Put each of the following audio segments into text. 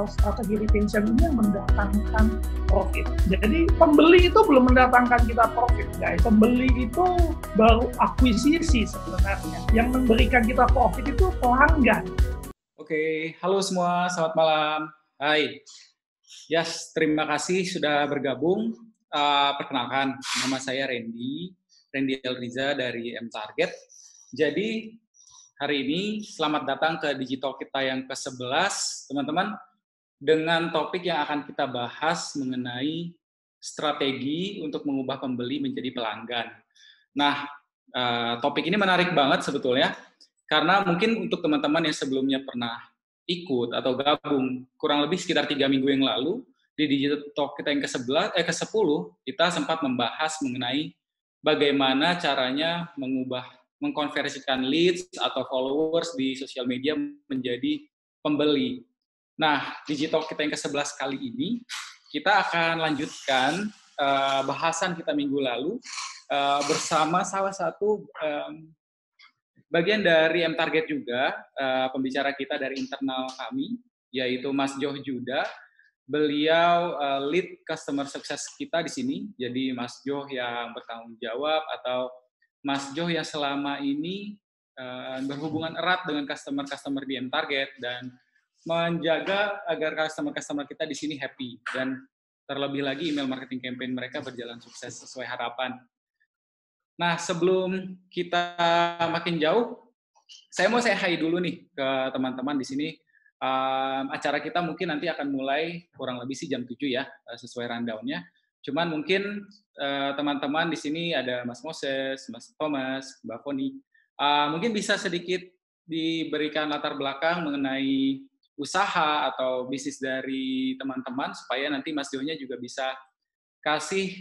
atau strategi retention ini yang mendatangkan profit. Jadi pembeli itu belum mendatangkan kita profit, guys. Pembeli itu baru akuisisi sebenarnya. Yang memberikan kita profit itu pelanggan. Oke, halo semua, selamat malam. Hai. Yes, terima kasih sudah bergabung. Perkenalkan, nama saya Randy Elriza dari M-Target. Jadi, hari ini selamat datang ke Digital kita yang ke-11, teman-teman, dengan topik yang akan kita bahas mengenai strategi untuk mengubah pembeli menjadi pelanggan. Nah, topik ini menarik banget sebetulnya, karena mungkin untuk teman-teman yang sebelumnya pernah ikut atau gabung kurang lebih sekitar 3 minggu yang lalu, di Digital Talk kita yang ke-10, kita sempat membahas mengenai bagaimana caranya mengkonversikan leads atau followers di sosial media menjadi pembeli. Nah, Digital Talk kita yang ke-11 kali ini, kita akan lanjutkan bahasan kita minggu lalu bersama salah satu bagian dari M-Target juga, pembicara kita dari internal kami, yaitu Mas Joh Juda. Beliau lead customer success kita di sini, jadi Mas Joh yang bertanggung jawab atau Mas Joh yang selama ini berhubungan erat dengan customer di M-Target dan menjaga agar customer kita di sini happy dan terlebih lagi email marketing campaign mereka berjalan sukses sesuai harapan. Nah, sebelum kita makin jauh, saya mau hi dulu nih ke teman-teman di sini. Acara kita mungkin nanti akan mulai kurang lebih sih jam 7 ya, sesuai rundown-nya. Cuman mungkin teman-teman di sini ada Mas Moses, Mas Thomas, Mbak Foni. Mungkin bisa sedikit diberikan latar belakang mengenai usaha atau bisnis dari teman-teman, supaya nanti Mas Jonya juga bisa kasih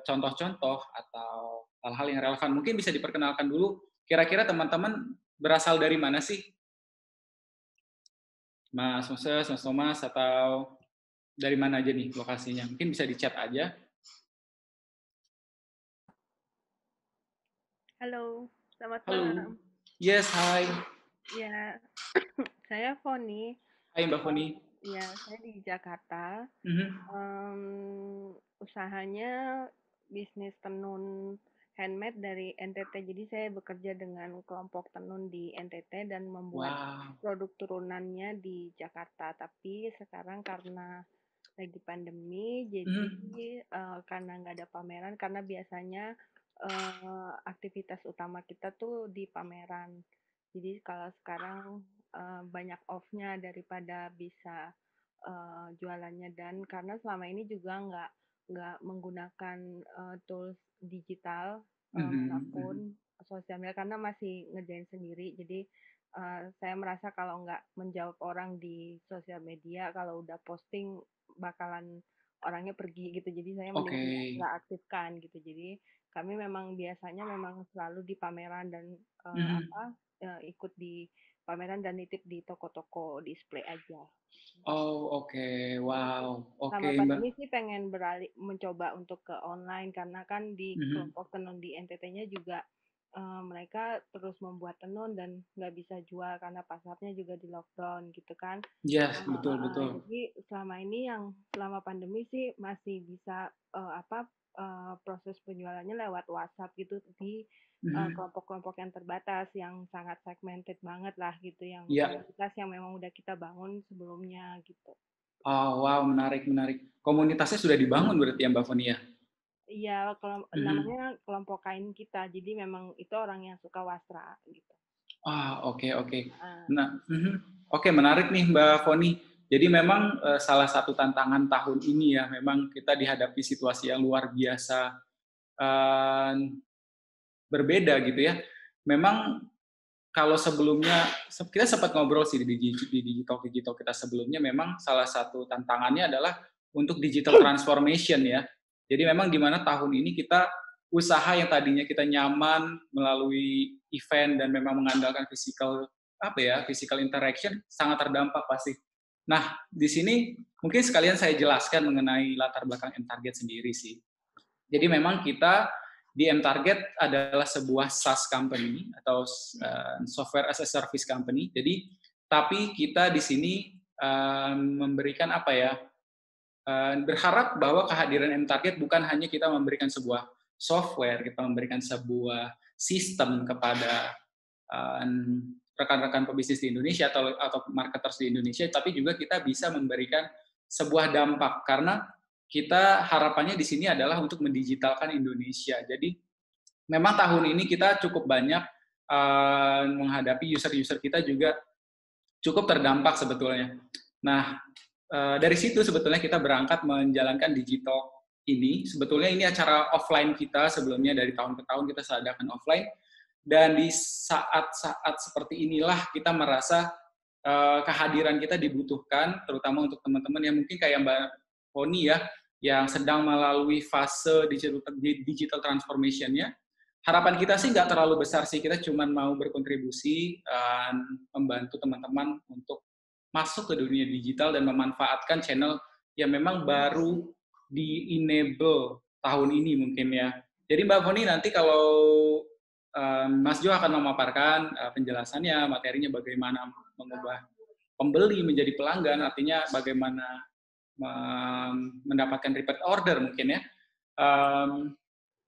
contoh-contoh atau hal-hal yang relevan. Mungkin bisa diperkenalkan dulu, kira-kira teman-teman berasal dari mana sih? Mas Moses, Mas Thomas, atau dari mana aja nih lokasinya? Mungkin bisa di chat aja. Halo, selamat Halo. malam. Yes, hai. Ya, saya Foni. Hai Mbak Foni. Ya, saya di Jakarta. Usahanya bisnis tenun handmade dari NTT. Jadi saya bekerja dengan kelompok tenun di NTT dan membuat produk turunannya di Jakarta. Tapi sekarang karena lagi pandemi, jadi karena nggak ada pameran, karena biasanya aktivitas utama kita tuh di pameran. Jadi kalau sekarang banyak off-nya daripada bisa jualannya, dan karena selama ini juga nggak menggunakan tools digital maupun sosial media karena masih ngerjain sendiri. Jadi saya merasa kalau nggak menjawab orang di sosial media, kalau udah posting bakalan orangnya pergi gitu. Jadi saya mending nggak aktifkan gitu. Jadi kami memang biasanya memang selalu di pameran dan ikut di pameran dan nitip di toko-toko display aja. Oh, oke. Wow. Sama pandemi sih pengen mencoba untuk ke online, karena kan di kelompok tenun di NTT-nya juga mereka terus membuat tenun dan nggak bisa jual karena pasarnya juga di lockdown gitu kan. Yes, betul. Jadi selama pandemi sih masih bisa proses penjualannya lewat WhatsApp gitu di kelompok-kelompok yang terbatas, yang sangat segmented banget lah gitu, yang komunitas yang memang udah kita bangun sebelumnya gitu. Oh, wow, menarik. Komunitasnya sudah dibangun berarti ya Mbak Foni ya? Iya, namanya kelompok kain kita, jadi memang itu orang yang suka wastra gitu. Oke. Nah, oke, menarik nih Mbak Foni. Jadi memang salah satu tantangan tahun ini ya, memang kita dihadapi situasi yang luar biasa berbeda gitu ya. Memang kalau sebelumnya kita sempat ngobrol sih di digital kita sebelumnya, memang salah satu tantangannya adalah untuk digital transformation ya. Jadi memang di mana tahun ini kita usaha yang tadinya kita nyaman melalui event dan memang mengandalkan physical interaction sangat terdampak pasti. Nah, di sini mungkin sekalian saya jelaskan mengenai latar belakang M-Target sendiri sih. Jadi memang kita di M-Target adalah sebuah SaaS company atau software as a service company. Jadi tapi kita di sini memberikan apa ya, berharap bahwa kehadiran M-Target bukan hanya kita memberikan sebuah software, kita memberikan sebuah sistem kepada rekan-rekan pebisnis di Indonesia atau marketers di Indonesia, tapi juga kita bisa memberikan sebuah dampak, karena kita harapannya di sini adalah untuk mendigitalkan Indonesia. Jadi memang tahun ini kita cukup banyak menghadapi user-user kita juga cukup terdampak sebetulnya. Nah, dari situ sebetulnya kita berangkat menjalankan digital ini. Sebetulnya ini acara offline kita sebelumnya, dari tahun ke tahun kita adakan offline. Dan di saat-saat seperti inilah kita merasa kehadiran kita dibutuhkan, terutama untuk teman-teman yang mungkin kayak Mbak Poni ya, yang sedang melalui fase digital transformation-nya. Harapan kita sih nggak terlalu besar sih, kita cuma mau berkontribusi dan membantu teman-teman untuk masuk ke dunia digital dan memanfaatkan channel yang memang baru di-enable tahun ini mungkin ya. Jadi Mbak Poni nanti kalau Mas Jo akan memaparkan penjelasannya, materinya bagaimana mengubah pembeli menjadi pelanggan, artinya bagaimana mendapatkan repeat order mungkin ya.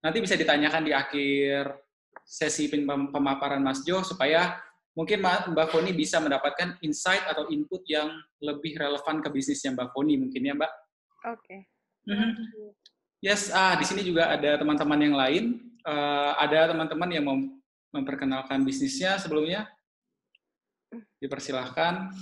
Nanti bisa ditanyakan di akhir sesi pemaparan Mas Jo, supaya mungkin Mbak Poni bisa mendapatkan insight atau input yang lebih relevan ke bisnisnya Mbak Poni mungkin ya, Mbak. Oke. Yes, di sini juga ada teman-teman yang lain. Ada teman-teman yang mau memperkenalkan bisnisnya sebelumnya. Dipersilahkan.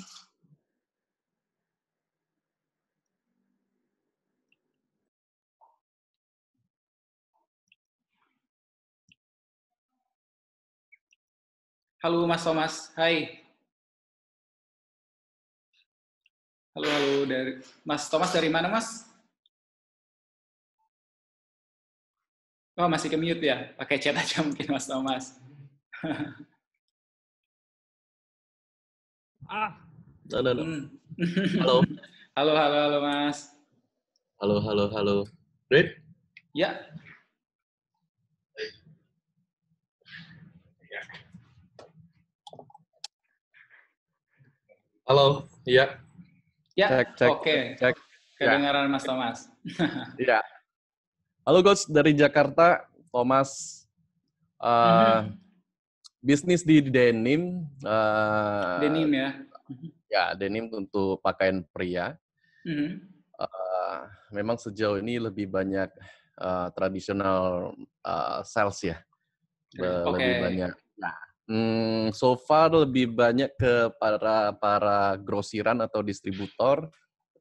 Halo Mas Thomas, hai. Halo, dari Mas Thomas dari mana Mas? Oh masih ke mute ya, pakai chat aja mungkin Mas Thomas. Halo. Halo Mas. Halo. Red? Ya. Halo, iya. Ya, cek. Oke. Kedengaran Mas Thomas. Iya. Halo Coach, dari Jakarta, Thomas. Bisnis di denim. Denim ya? Ya, denim untuk pakaian pria. Memang sejauh ini lebih banyak tradisional sales ya. Lebih banyak. Nah, so far lebih banyak ke para grosiran atau distributor,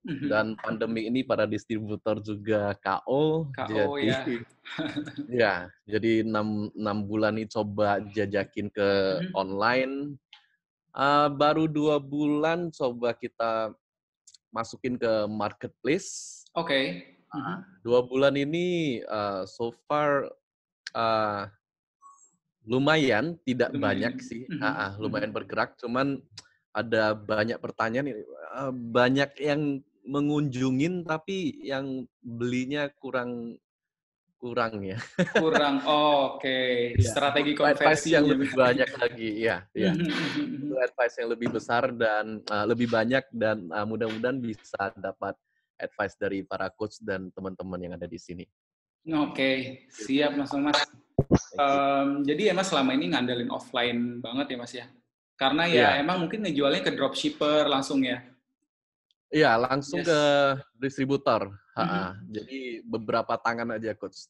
dan pandemi ini para distributor juga KO jadi ya. Jadi 6 bulan ini coba jajakin ke online. Baru 2 bulan coba kita masukin ke marketplace. Oke. 2 bulan ini so far lumayan, tidak banyak sih. Lumayan bergerak, cuman ada banyak pertanyaan, banyak yang mengunjungin tapi yang belinya kurang ya. Kurang, oke. Strategi konversi yang lebih banyak lagi, ya. Itu advice yang lebih besar dan lebih banyak, dan mudah-mudahan bisa dapat advice dari para coach dan teman-teman yang ada di sini. Oke, siap Mas Thomas. Jadi ya Mas selama ini ngandelin offline banget ya Mas ya? Karena ya emang mungkin ngejualnya ke dropshipper langsung ya? Iya, langsung ke distributor. Jadi beberapa tangan aja, Coach.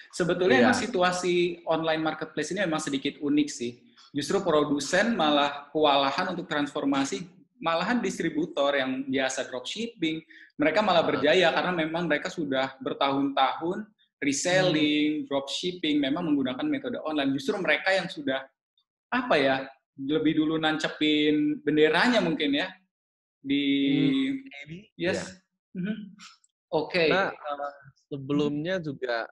Sebetulnya emang situasi online marketplace ini memang sedikit unik sih. Justru produsen malah kewalahan untuk transformasi, malahan distributor yang biasa dropshipping, mereka malah berjaya karena memang mereka sudah bertahun-tahun reselling, dropshipping, memang menggunakan metode online. Justru mereka yang sudah, lebih dulu nancepin benderanya mungkin ya, Oke. Nah, sebelumnya juga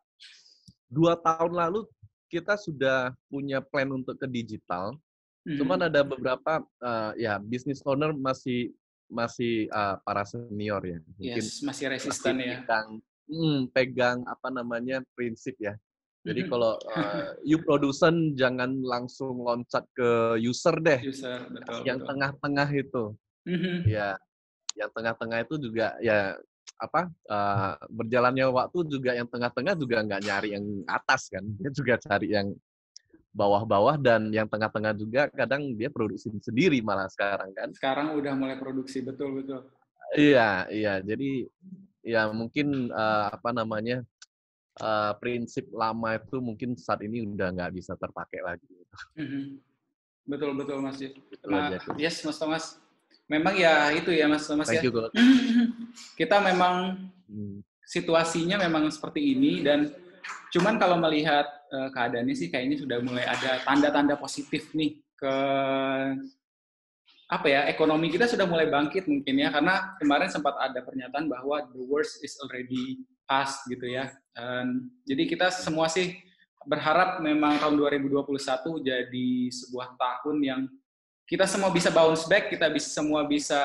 2 tahun lalu kita sudah punya plan untuk ke digital. Cuman ada beberapa business owner masih para senior ya. Mungkin masih resisten ya. Pegang prinsip ya. Jadi kalau you produsen jangan langsung loncat ke user deh. User, betul. Yang tengah-tengah itu. Ya, yang tengah-tengah itu juga ya berjalannya waktu juga yang tengah-tengah juga nggak nyari yang atas kan, dia juga cari yang bawah-bawah, dan yang tengah-tengah juga kadang dia produksi sendiri malah sekarang kan. Sekarang udah mulai produksi, betul. Iya, jadi ya mungkin prinsip lama itu mungkin saat ini udah nggak bisa terpakai lagi. Betul Mas. Yes, Mas Thomas. Memang ya itu ya Mas Thomas. Thank you, kita memang situasinya memang seperti ini, dan cuman kalau melihat keadaannya sih kayaknya sudah mulai ada tanda-tanda positif nih ke ekonomi kita sudah mulai bangkit mungkin ya, karena kemarin sempat ada pernyataan bahwa the worst is already past gitu ya. Jadi kita semua sih berharap memang tahun 2021 jadi sebuah tahun yang kita semua bisa bounce back, semua bisa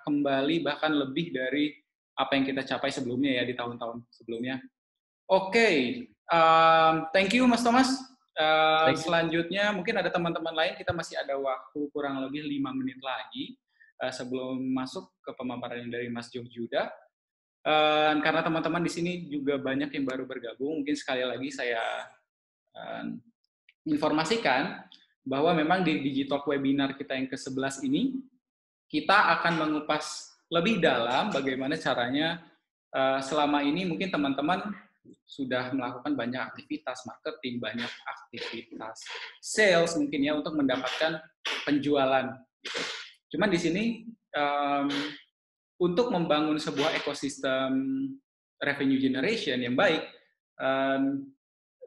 kembali bahkan lebih dari apa yang kita capai sebelumnya ya, di tahun-tahun sebelumnya. Oke. Thank you Mas Thomas. Selanjutnya mungkin ada teman-teman lain, kita masih ada waktu kurang lebih 5 menit lagi sebelum masuk ke pemaparan dari Mas Judah. Karena teman-teman di sini juga banyak yang baru bergabung, mungkin sekali lagi saya informasikan bahwa memang di Digitalk webinar kita yang ke-11 ini, kita akan mengupas lebih dalam bagaimana caranya selama ini mungkin teman-teman sudah melakukan banyak aktivitas marketing, banyak aktivitas sales mungkin ya untuk mendapatkan penjualan. Gitu. Cuman di sini untuk membangun sebuah ekosistem revenue generation yang baik,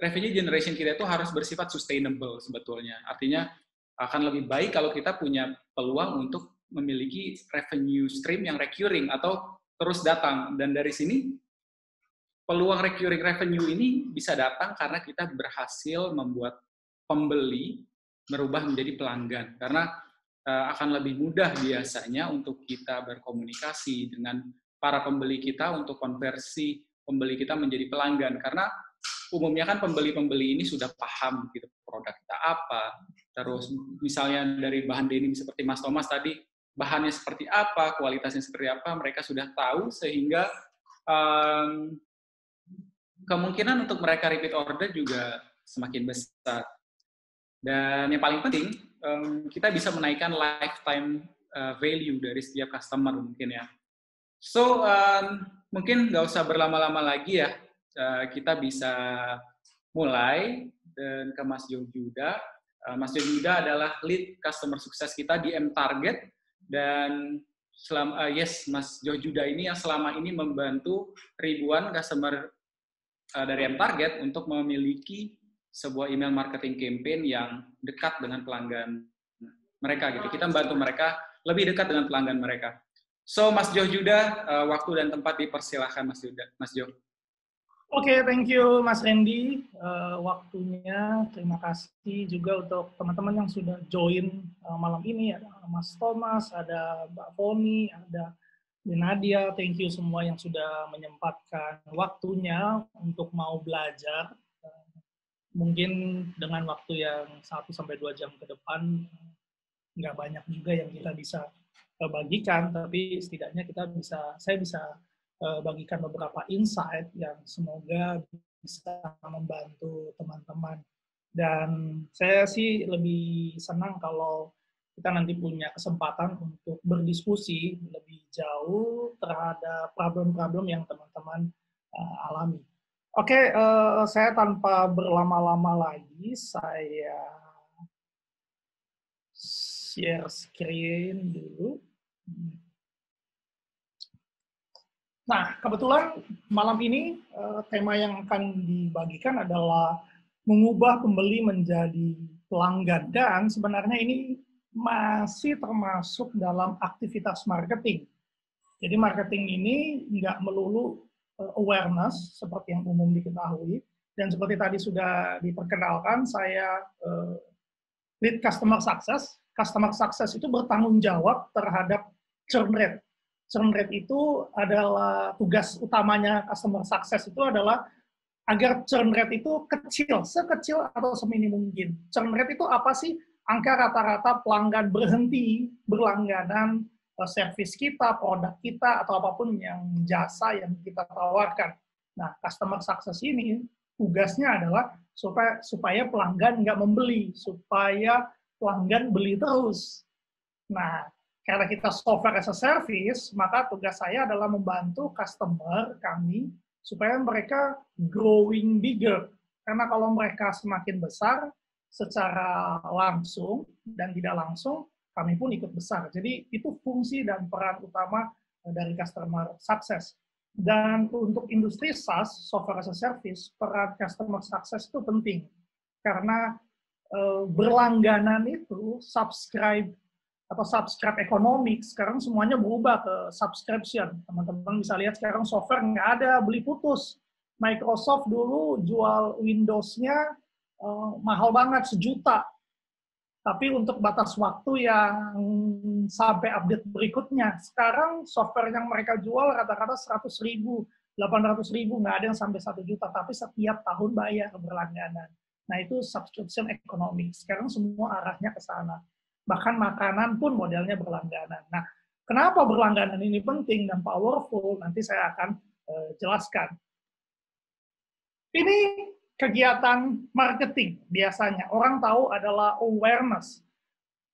revenue generation kita itu harus bersifat sustainable sebetulnya. Artinya akan lebih baik kalau kita punya peluang untuk memiliki revenue stream yang recurring atau terus datang. Dan dari sini peluang recurring revenue ini bisa datang karena kita berhasil membuat pembeli merubah menjadi pelanggan. Karena akan lebih mudah biasanya untuk kita berkomunikasi dengan para pembeli kita untuk konversi pembeli kita menjadi pelanggan. Karena umumnya kan pembeli-pembeli ini sudah paham gitu produk kita apa. Terus misalnya dari bahan denim seperti Mas Thomas tadi, bahannya seperti apa, kualitasnya seperti apa, mereka sudah tahu sehingga kemungkinan untuk mereka repeat order juga semakin besar. Dan yang paling penting, kita bisa menaikkan lifetime value dari setiap customer mungkin ya. So, mungkin nggak usah berlama-lama lagi ya, kita bisa mulai dan ke Mas Judah. Mas Judah adalah lead customer sukses kita di M-Target, dan Mas Judah ini yang selama ini membantu ribuan customer dari M-Target untuk memiliki sebuah email marketing campaign yang dekat dengan pelanggan mereka gitu. Kita membantu mereka lebih dekat dengan pelanggan mereka. So, Mas Judah, waktu dan tempat dipersilahkan Mas Jo. Oke, thank you Mas Randy. Waktunya, terima kasih juga untuk teman-teman yang sudah join malam ini. Ada Mas Thomas, ada Mbak Foni, ada Nadia. Thank you semua yang sudah menyempatkan waktunya untuk mau belajar. Mungkin dengan waktu yang 1-2 jam ke depan, nggak banyak juga yang kita bisa bagikan, tapi setidaknya saya bisa bagikan beberapa insight yang semoga bisa membantu teman-teman. Dan saya sih lebih senang kalau kita nanti punya kesempatan untuk berdiskusi lebih jauh terhadap problem-problem yang teman-teman alami. Oke, saya tanpa berlama-lama lagi, saya share screen dulu. Nah, kebetulan malam ini tema yang akan dibagikan adalah mengubah pembeli menjadi pelanggan. Dan sebenarnya ini masih termasuk dalam aktivitas marketing. Jadi marketing ini nggak melulu awareness seperti yang umum diketahui, dan seperti tadi sudah diperkenalkan, saya lead customer success. Customer success itu bertanggung jawab terhadap churn rate. Churn rate itu adalah tugas utamanya customer success itu adalah agar churn rate itu kecil, sekecil atau seminim mungkin. Churn rate itu apa sih? Angka rata-rata pelanggan berhenti berlangganan service kita, produk kita, atau apapun yang jasa yang kita tawarkan. Nah, customer success ini tugasnya adalah supaya pelanggan nggak membeli, supaya pelanggan beli terus. Nah, karena kita software as a service, maka tugas saya adalah membantu customer kami supaya mereka growing bigger. Karena kalau mereka semakin besar, secara langsung dan tidak langsung, kami pun ikut besar. Jadi itu fungsi dan peran utama dari customer success. Dan untuk industri SaaS, software as a service, peran customer success itu penting. Karena berlangganan itu, subscribe economic, sekarang semuanya berubah ke subscription. Teman-teman bisa lihat sekarang software nggak ada, beli putus. Microsoft dulu jual Windows-nya mahal banget, 1 juta. Tapi untuk batas waktu yang sampai update berikutnya. Sekarang software yang mereka jual rata-rata 100.000, 800.000, nggak ada yang sampai 1 juta, tapi setiap tahun bayar berlangganan. Nah, itu subscription economic. Sekarang semua arahnya ke sana. Bahkan makanan pun modelnya berlangganan. Nah, kenapa berlangganan ini penting dan powerful? Nanti saya akan jelaskan. Ini kegiatan marketing biasanya. Orang tahu adalah awareness.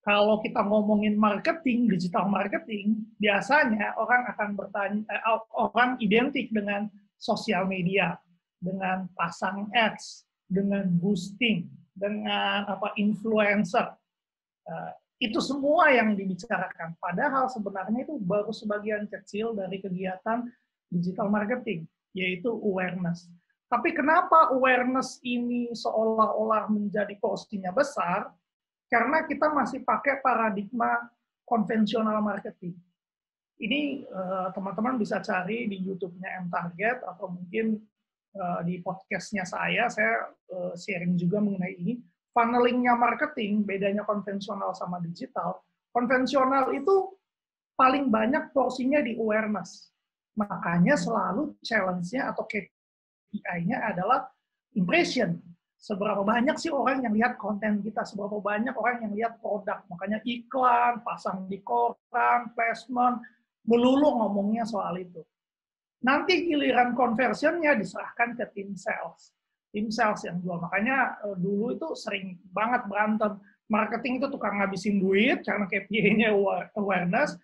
Kalau kita ngomongin marketing, digital marketing, biasanya orang akan bertanya, orang identik dengan sosial media, dengan pasang ads, dengan boosting, dengan influencer. Itu semua yang dibicarakan. Padahal sebenarnya itu baru sebagian kecil dari kegiatan digital marketing, yaitu awareness. Tapi kenapa awareness ini seolah-olah menjadi porsinya besar? Karena kita masih pakai paradigma konvensional marketing. Ini teman-teman bisa cari di YouTube-nya mTarget atau mungkin di podcast-nya saya sharing juga mengenai ini. Funnelingnya marketing, bedanya konvensional sama digital. Konvensional itu paling banyak porsinya di awareness. Makanya selalu challenge-nya atau KPI-nya adalah impression. Seberapa banyak sih orang yang lihat konten kita, seberapa banyak orang yang lihat produk. Makanya iklan, pasang di koran, placement, melulu ngomongnya soal itu. Nanti giliran conversion-nya diserahkan ke tim sales. Tim sales yang jual. Makanya dulu itu sering banget berantem. Marketing itu tukang ngabisin duit, karena KPI-nya awareness,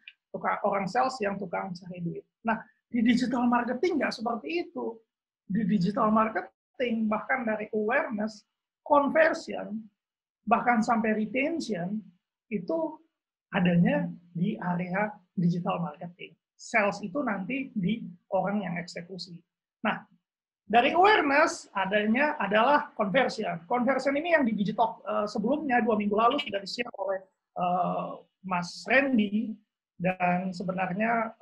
orang sales yang tukang cari duit. Nah, di digital marketing nggak seperti itu. Di digital marketing, bahkan dari awareness, conversion, bahkan sampai retention, itu adanya di area digital marketing. Sales itu nanti di orang yang eksekusi. Nah, dari awareness adanya adalah conversion. Conversion ini yang di digital sebelumnya 2 minggu lalu sudah di-share oleh Mas Randy, dan sebenarnya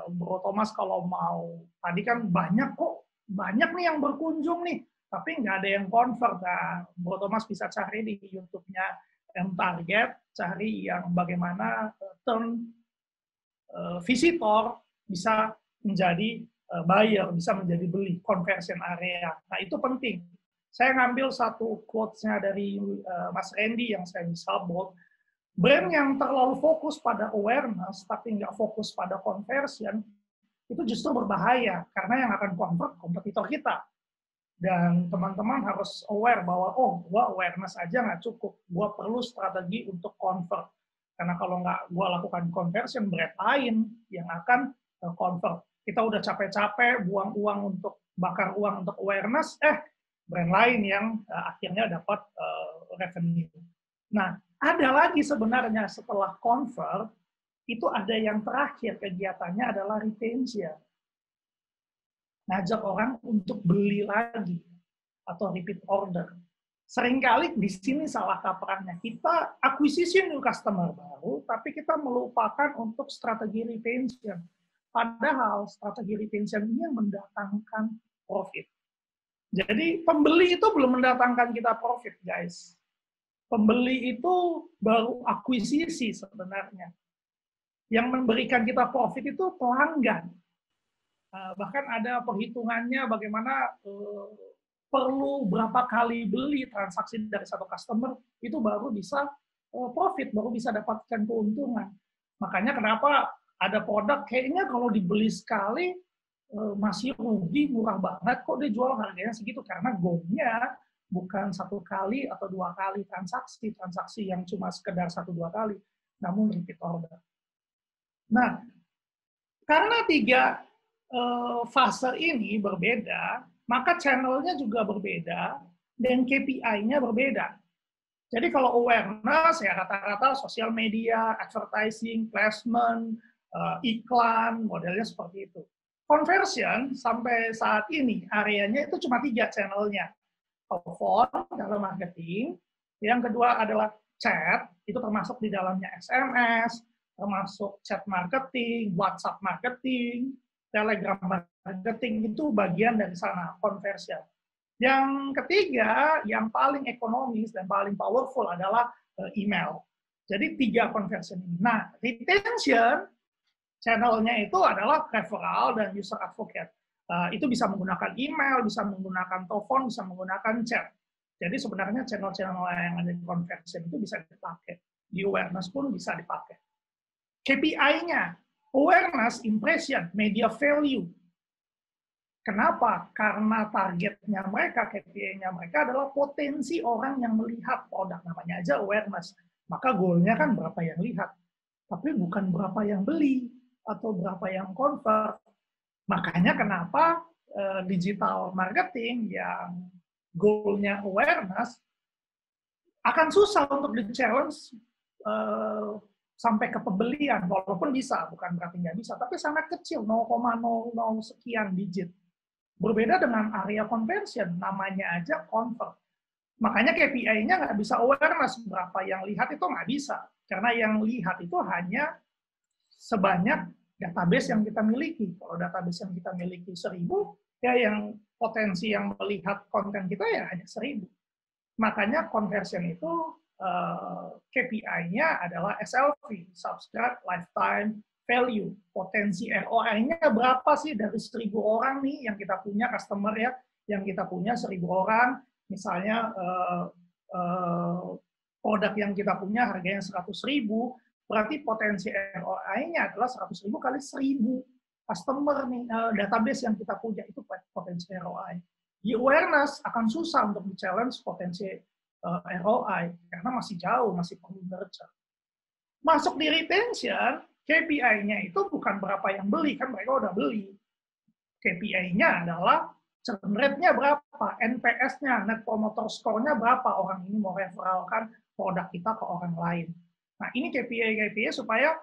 Bro Thomas kalau mau, tadi kan banyak nih yang berkunjung nih, tapi nggak ada yang convert. Nah, Bro Thomas bisa cari di YouTube-nya mTarget, cari yang bagaimana turn visitor bisa menjadi buyer, bisa menjadi beli, conversion area. Nah, itu penting. Saya ngambil satu quotes-nya dari Mas Randy yang saya bisa bold. Brand yang terlalu fokus pada awareness, tapi nggak fokus pada conversion, itu justru berbahaya, karena yang akan convert kompetitor kita. Dan teman-teman harus aware bahwa, gua awareness aja nggak cukup, gua perlu strategi untuk convert. Karena kalau nggak gua lakukan conversion, brand lain yang akan convert. Kita udah capek-capek, buang uang untuk, bakar uang untuk awareness, brand lain yang akhirnya dapat revenue. Nah, ada lagi sebenarnya setelah convert, itu ada yang terakhir kegiatannya adalah retention. Ngajak orang untuk beli lagi atau repeat order. Seringkali di sini salah kaprahnya. Kita akuisisi new customer baru, tapi kita melupakan untuk strategi retention. Padahal strategi retention ini yang mendatangkan profit. Jadi pembeli itu belum mendatangkan kita profit, guys. Pembeli itu baru akuisisi sebenarnya. Yang memberikan kita profit itu pelanggan. Bahkan ada perhitungannya bagaimana perlu berapa kali beli transaksi dari satu customer, itu baru bisa profit, baru bisa dapatkan keuntungan. Makanya kenapa Ada produk kayaknya kalau dibeli sekali masih rugi, murah banget kok dia jual harganya segitu, karena goalnya bukan 1 kali atau 2 kali transaksi yang cuma sekedar 1-2 kali, namun repeat order. Nah, karena 3 fase ini berbeda, maka channelnya juga berbeda dan KPI-nya berbeda. Jadi kalau awareness ya rata-rata sosial media, advertising, placement, iklan, modelnya seperti itu. Conversion sampai saat ini areanya itu cuma 3 channelnya. Telepon dalam marketing, yang kedua adalah chat, itu termasuk di dalamnya SMS, termasuk chat marketing, WhatsApp marketing, Telegram marketing, itu bagian dari sana, conversion. Yang ketiga, yang paling ekonomis dan paling powerful adalah email. Jadi 3 conversion ini. Nah, retention channelnya itu adalah referral dan user advocate. Itu bisa menggunakan email, bisa menggunakan telepon, bisa menggunakan chat. Jadi sebenarnya channel-channel yang ada di conversion itu bisa dipakai. Di awareness pun bisa dipakai. KPI-nya, awareness, impression, media value. Kenapa? Karena targetnya mereka, KPI-nya mereka adalah potensi orang yang melihat produk, namanya aja awareness. Maka goalnya kan berapa yang lihat, tapi bukan berapa yang beli atau berapa yang convert. Makanya kenapa digital marketing yang goalnya awareness akan susah untuk di-challenge sampai ke pembelian, walaupun bisa, bukan berarti nggak bisa, tapi sangat kecil, 0,00 sekian digit. Berbeda dengan area conversion, namanya aja convert. Makanya KPI-nya nggak bisa awareness, berapa yang lihat itu nggak bisa. Karena yang lihat itu hanya sebanyak database yang kita miliki. Kalau database yang kita miliki 1000, ya yang potensi yang melihat konten kita ya hanya 1000. Makanya conversion itu KPI-nya adalah SLV, subscribe, lifetime, value, potensi ROI-nya berapa sih dari 1000 orang nih yang kita punya customer ya, yang kita punya 1000 orang, misalnya produk yang kita punya harganya 100.000, berarti potensi ROI-nya adalah 100.000 kali 1000 customer nih, database yang kita punya itu potensi ROI. Di awareness akan susah untuk di-challenge potensi ROI karena masih jauh, masih perlu nurture. Masuk di retention, KPI-nya itu bukan berapa yang beli, kan mereka udah beli. KPI-nya adalah churn rate-nya berapa, NPS-nya, Net Promoter Score-nya berapa, orang ini mau referalkan produk kita ke orang lain. Nah, ini KPI supaya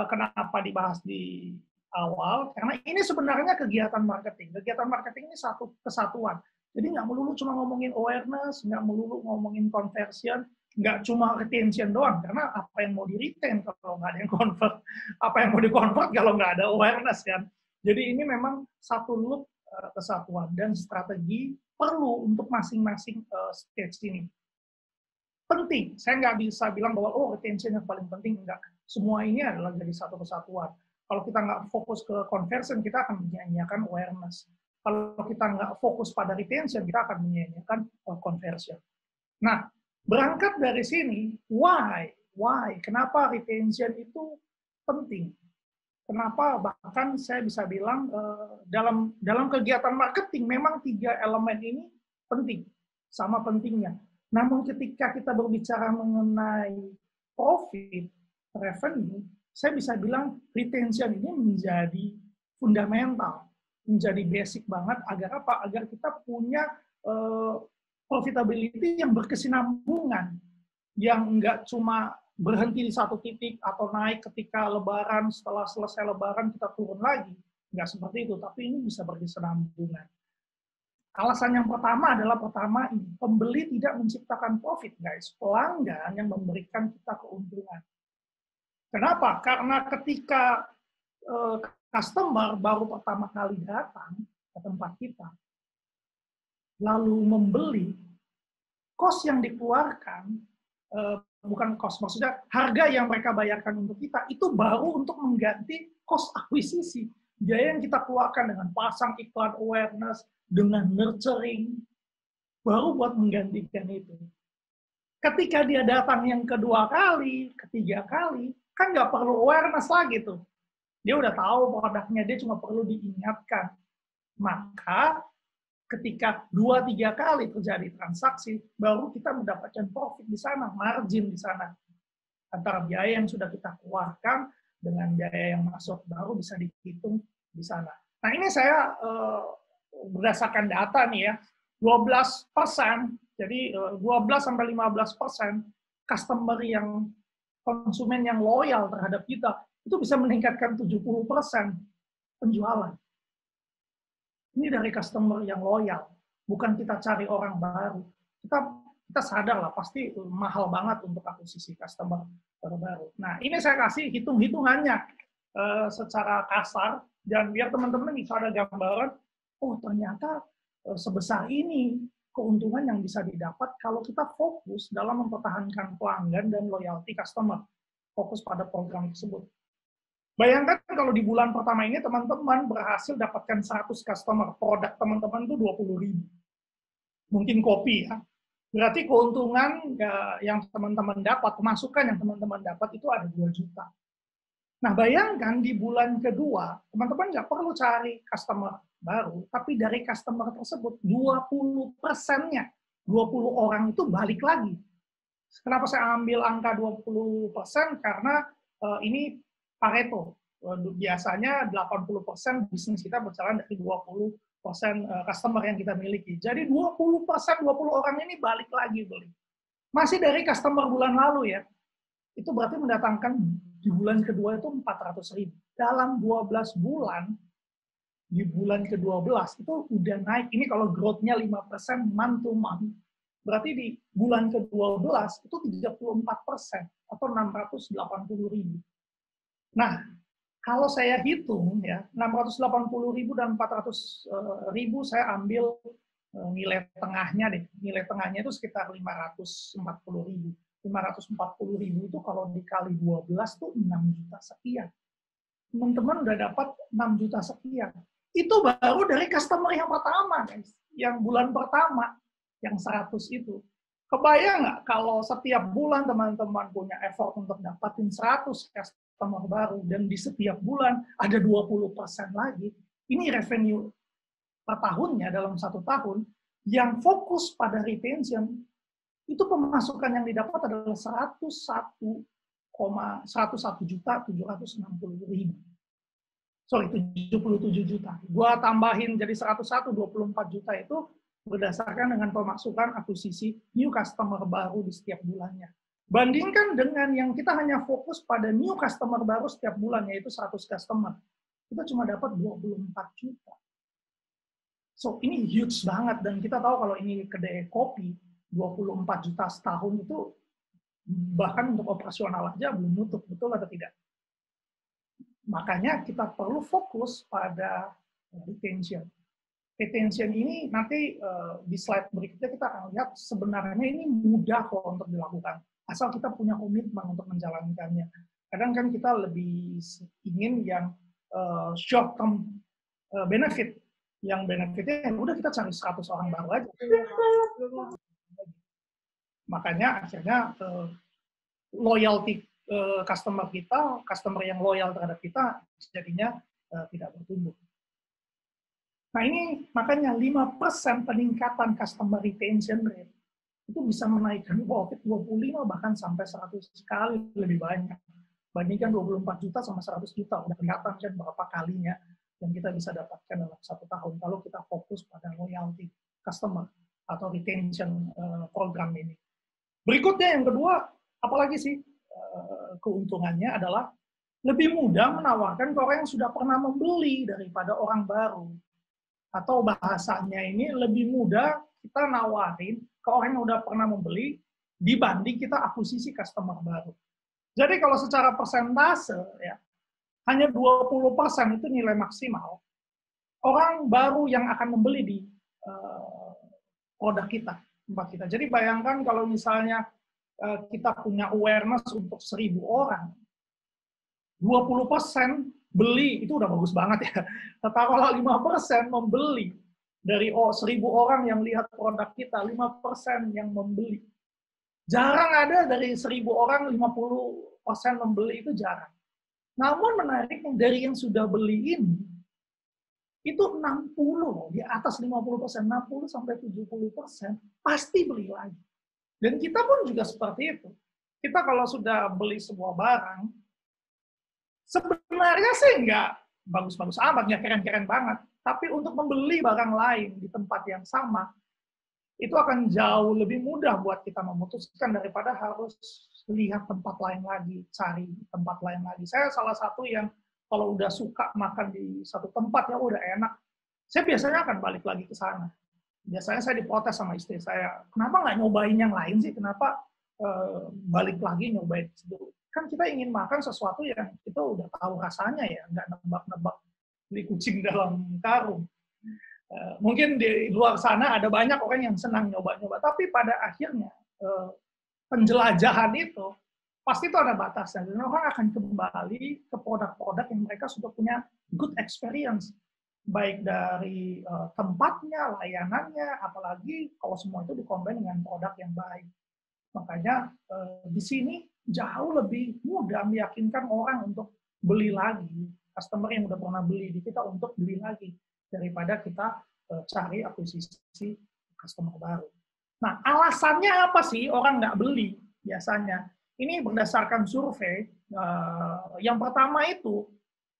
kenapa dibahas di awal, karena ini sebenarnya kegiatan marketing. Kegiatan marketing ini satu kesatuan. Jadi nggak melulu cuma ngomongin awareness, nggak melulu ngomongin conversion, nggak cuma retention doang, karena apa yang mau di-retain kalau nggak ada yang convert, apa yang mau di-convert kalau nggak ada awareness kan. Jadi ini memang satu loop kesatuan, dan strategi perlu untuk masing-masing stage ini. Penting, saya nggak bisa bilang bahwa retention yang paling penting, enggak. Semua ini adalah jadi satu kesatuan. Kalau kita nggak fokus ke conversion, kita akan menyia-nyiakan awareness. Kalau kita nggak fokus pada retention, kita akan menyia-nyiakan conversion. Nah, berangkat dari sini, why? Kenapa retention itu penting? Kenapa? Bahkan saya bisa bilang dalam kegiatan marketing memang 3 elemen ini penting, sama pentingnya. Namun ketika kita berbicara mengenai profit, revenue, saya bisa bilang retention ini menjadi fundamental, menjadi basic banget agar apa? Agar kita punya profitability yang berkesinambungan, yang enggak cuma berhenti di satu titik atau naik ketika lebaran, setelah selesai lebaran kita turun lagi. Enggak seperti itu, tapi ini bisa berkesinambungan. Alasan yang pertama adalah pembeli tidak menciptakan profit, guys. Pelanggan yang memberikan kita keuntungan. Kenapa? Karena ketika customer baru pertama kali datang ke tempat kita, lalu membeli, cost yang dikeluarkan, bukan cost, maksudnya harga yang mereka bayarkan untuk kita, itu baru untuk mengganti cost akuisisi. Biaya yang kita keluarkan dengan pasang iklan awareness, dengan nurturing, baru buat menggantikan itu. Ketika dia datang yang kedua kali, ketiga kali, kan nggak perlu awareness lagi tuh. Dia udah tahu produknya, dia cuma perlu diingatkan. Maka ketika 2-3 kali terjadi transaksi, baru kita mendapatkan profit di sana, margin di sana. Antara biaya yang sudah kita keluarkan dengan biaya yang masuk, baru bisa dihitung di sana. Nah, ini saya berdasarkan data nih ya, 12%, jadi 12-15% customer yang konsumen yang loyal terhadap kita, itu bisa meningkatkan 70% penjualan. Ini dari customer yang loyal, bukan kita cari orang baru. Kita sadar lah, pasti mahal banget untuk akuisisi customer baru. Nah, ini saya kasih hitung-hitungannya secara kasar, dan biar teman-teman bisa ada gambaran, oh ternyata sebesar ini keuntungan yang bisa didapat kalau kita fokus dalam mempertahankan pelanggan dan loyalty customer. Fokus pada program tersebut. Bayangkan kalau di bulan pertama ini teman-teman berhasil dapatkan 100 customer, produk teman-teman itu 20.000. Mungkin kopi ya. Berarti keuntungan yang teman-teman dapat, pemasukan yang teman-teman dapat itu ada 2 juta. Nah, bayangkan di bulan kedua, teman-teman nggak perlu cari customer baru, tapi dari customer tersebut 20%-nya, 20 orang itu balik lagi. Kenapa saya ambil angka 20%? Karena ini Pareto. Biasanya 80% bisnis kita berjalan dari 20% customer yang kita miliki. Jadi 20%, 20 orang ini balik lagi beli. Masih dari customer bulan lalu ya. Itu berarti mendatangkan di bulan kedua itu 400.000. Dalam 12 bulan, di bulan ke-12 itu udah naik. Ini kalau growth-nya 5% month to month. Berarti di bulan ke-12 itu 34% atau 680.000. Nah, kalau saya hitung ya, 680.000 dan 400.000 saya ambil nilai tengahnya deh. Nilai tengahnya itu sekitar 540.000. 540.000 itu kalau dikali 12 tuh 6 juta sekian. Teman-teman udah dapat 6 juta sekian. Itu baru dari customer yang pertama, guys. Yang bulan pertama, yang 100 itu. Kebayang nggak kalau setiap bulan teman-teman punya effort untuk dapatin 100 customer baru, dan di setiap bulan ada 20% lagi. Ini revenue per tahunnya dalam 1 tahun, yang fokus pada retention, itu pemasukan yang didapat adalah 101.760.000. Sorry, 77 juta. Gua tambahin jadi 101, 24 juta itu berdasarkan dengan pemasukan akuisisi new customer baru di setiap bulannya. Bandingkan dengan yang kita hanya fokus pada new customer baru setiap bulan, yaitu 100 customer. Kita cuma dapat 24 juta. So, ini huge banget. Dan kita tahu kalau ini kedai kopi, 24 juta setahun itu bahkan untuk operasional aja belum nutup. Betul atau tidak? Makanya kita perlu fokus pada retention. Retention ini nanti di slide berikutnya kita akan lihat sebenarnya ini mudah kok untuk dilakukan. Asal kita punya komitmen untuk menjalankannya. Kadang kan kita lebih ingin yang short term benefit. Yang benefitnya udah kita cari 100 orang baru aja. Makanya akhirnya loyalty customer kita, customer yang loyal terhadap kita jadinya tidak bertumbuh. Nah ini makanya 5% peningkatan customer retention rate itu bisa menaikkan profit 25 bahkan sampai 100 kali lebih banyak. Bandingkan 24 juta sama 100 juta, udah kelihatan kan berapa kalinya yang kita bisa dapatkan dalam 1 tahun kalau kita fokus pada loyalty customer atau retention program ini. Berikutnya yang kedua, apalagi sih keuntungannya adalah lebih mudah menawarkan ke orang yang sudah pernah membeli daripada orang baru. Atau bahasanya ini lebih mudah kita nawarin ke orang yang udah pernah membeli dibanding kita akuisisi customer baru. Jadi kalau secara persentase ya hanya 20% itu nilai maksimal orang baru yang akan membeli di produk kita, tempat kita. Jadi bayangkan kalau misalnya kita punya awareness untuk 1.000 orang, 20% beli, itu udah bagus banget ya. Tetapi kalau 5% membeli, dari 1.000 orang yang lihat produk kita, 5% yang membeli. Jarang ada dari 1.000 orang, 50% membeli, itu jarang. Namun menariknya dari yang sudah beli ini, itu 60, di atas 50%, 60-70% pasti beli lagi. Dan kita pun juga seperti itu. Kita kalau sudah beli sebuah barang, sebenarnya sih nggak bagus-bagus amat, nggak keren-keren banget. Tapi untuk membeli barang lain di tempat yang sama, itu akan jauh lebih mudah buat kita memutuskan daripada harus lihat tempat lain lagi, cari tempat lain lagi. Saya salah satu yang kalau udah suka makan di satu tempat ya udah enak, saya biasanya akan balik lagi ke sana. Biasanya saya diprotes sama istri saya, kenapa nggak nyobain yang lain sih? Kenapa balik lagi nyobain itu? Kan kita ingin makan sesuatu yang kita udah tahu rasanya ya, nggak nebak-nebak beli kucing dalam karung. Mungkin di luar sana ada banyak orang yang senang nyoba-nyoba, tapi pada akhirnya penjelajahan itu pasti itu ada batasnya. Dan orang akan kembali ke produk-produk yang mereka sudah punya good experience, baik dari tempatnya, layanannya, apalagi kalau semua itu dikombin dengan produk yang baik. Makanya di sini jauh lebih mudah meyakinkan orang untuk beli lagi, customer yang udah pernah beli di kita untuk beli lagi, daripada kita cari akuisisi customer baru. Nah, alasannya apa sih orang nggak beli biasanya? Ini berdasarkan survei. Yang pertama itu,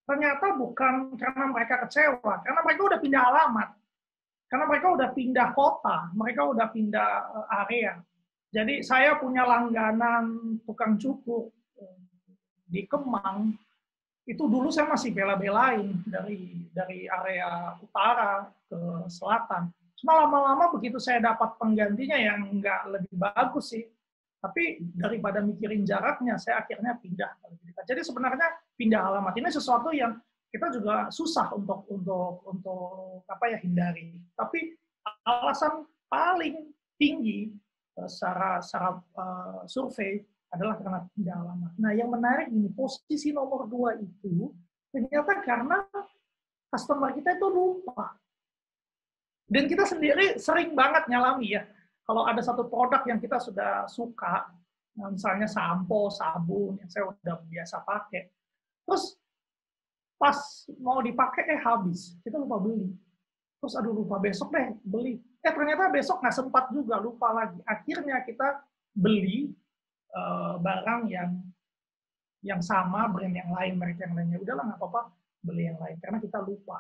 ternyata bukan karena mereka kecewa, karena mereka udah pindah alamat, karena mereka udah pindah kota, mereka udah pindah area. Jadi saya punya langganan tukang cukur di Kemang, itu dulu saya masih bela-belain dari area utara ke selatan. Cuma lama-lama begitu saya dapat penggantinya yang nggak lebih bagus sih, tapi daripada mikirin jaraknya, saya akhirnya pindah. Jadi sebenarnya pindah alamat ini sesuatu yang kita juga susah untuk hindari. Tapi alasan paling tinggi secara survei adalah karena pindah alamat. Nah, yang menarik ini, posisi nomor 2 itu ternyata karena customer kita itu lupa. Dan kita sendiri sering banget nyalami ya, kalau ada satu produk yang kita sudah suka, misalnya sampo, sabun, yang saya udah biasa pakai, terus pas mau dipakai, habis. Kita lupa beli. Terus, aduh lupa, besok deh beli. Ternyata besok nggak sempat juga, lupa lagi. Akhirnya kita beli barang yang sama, brand yang lain, merek yang lainnya. Udahlah, nggak apa-apa, beli yang lain. Karena kita lupa.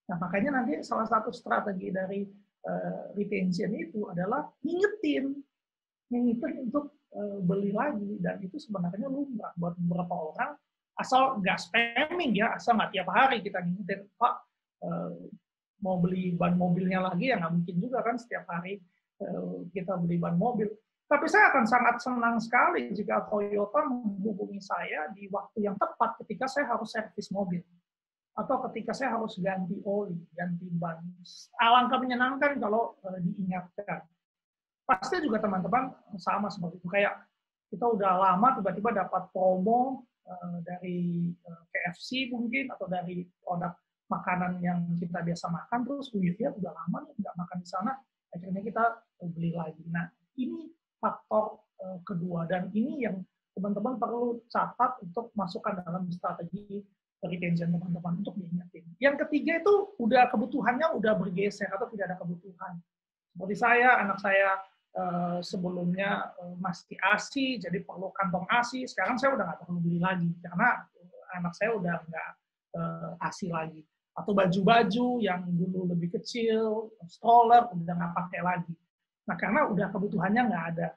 Nah, makanya nanti salah satu strategi dari retention itu adalah ngingetin untuk beli lagi. Dan itu sebenarnya lumrah buat beberapa orang, asal nggak spamming ya, asal nggak tiap hari kita ngingetin, Pak, mau beli ban mobilnya lagi, ya nggak mungkin juga kan setiap hari kita beli ban mobil. Tapi saya akan sangat senang sekali jika Toyota menghubungi saya di waktu yang tepat ketika saya harus servis mobil. Atau ketika saya harus ganti oli, ganti ban. Alangkah menyenangkan kalau diingatkan. Pasti juga teman-teman sama seperti itu. Kayak kita udah lama tiba-tiba dapat promo dari KFC mungkin, atau dari produk makanan yang kita biasa makan, terus ya udah lama nih nggak makan di sana, akhirnya kita beli lagi. Nah, ini faktor kedua, dan ini yang teman-teman perlu catat untuk masukkan dalam strategi retention teman-teman untuk diingetin. Yang ketiga itu udah kebutuhannya udah bergeser atau tidak ada kebutuhan. Seperti saya, anak saya sebelumnya masih ASI, jadi perlu kantong ASI. Sekarang saya udah nggak perlu beli lagi karena anak saya udah nggak ASI lagi. Atau baju-baju yang dulu lebih kecil, stroller, udah nggak pakai lagi. Nah, karena udah kebutuhannya nggak ada.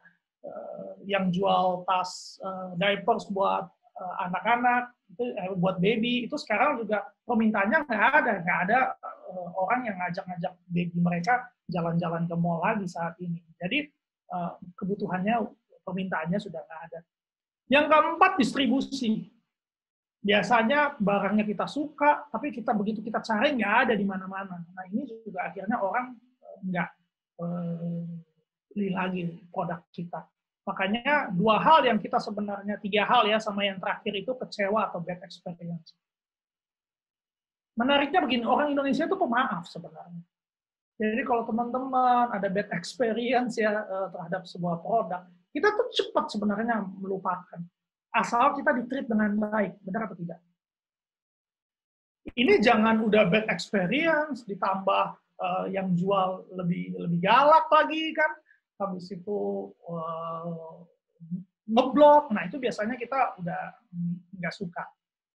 Yang jual tas diapers buat anak-anak, itu buat baby, itu sekarang juga permintaannya nggak ada orang yang ngajak-ngajak baby mereka jalan-jalan ke mall lagi saat ini. Jadi kebutuhannya, permintaannya sudah nggak ada. Yang keempat, distribusi. Biasanya barangnya kita suka, tapi begitu kita cari nggak ada di mana-mana. Nah, ini juga akhirnya orang nggak beli lagi produk kita. Makanya tiga hal ya, sama yang terakhir itu kecewa atau bad experience. Menariknya begini, orang Indonesia itu pemaaf sebenarnya. Jadi kalau teman-teman ada bad experience ya terhadap sebuah produk, kita tuh cepat sebenarnya melupakan. Asal kita di-treat dengan baik, benar atau tidak? Ini jangan udah bad experience, ditambah yang jual lebih galak lagi kan, habis itu ngeblok, nah itu biasanya kita udah nggak suka.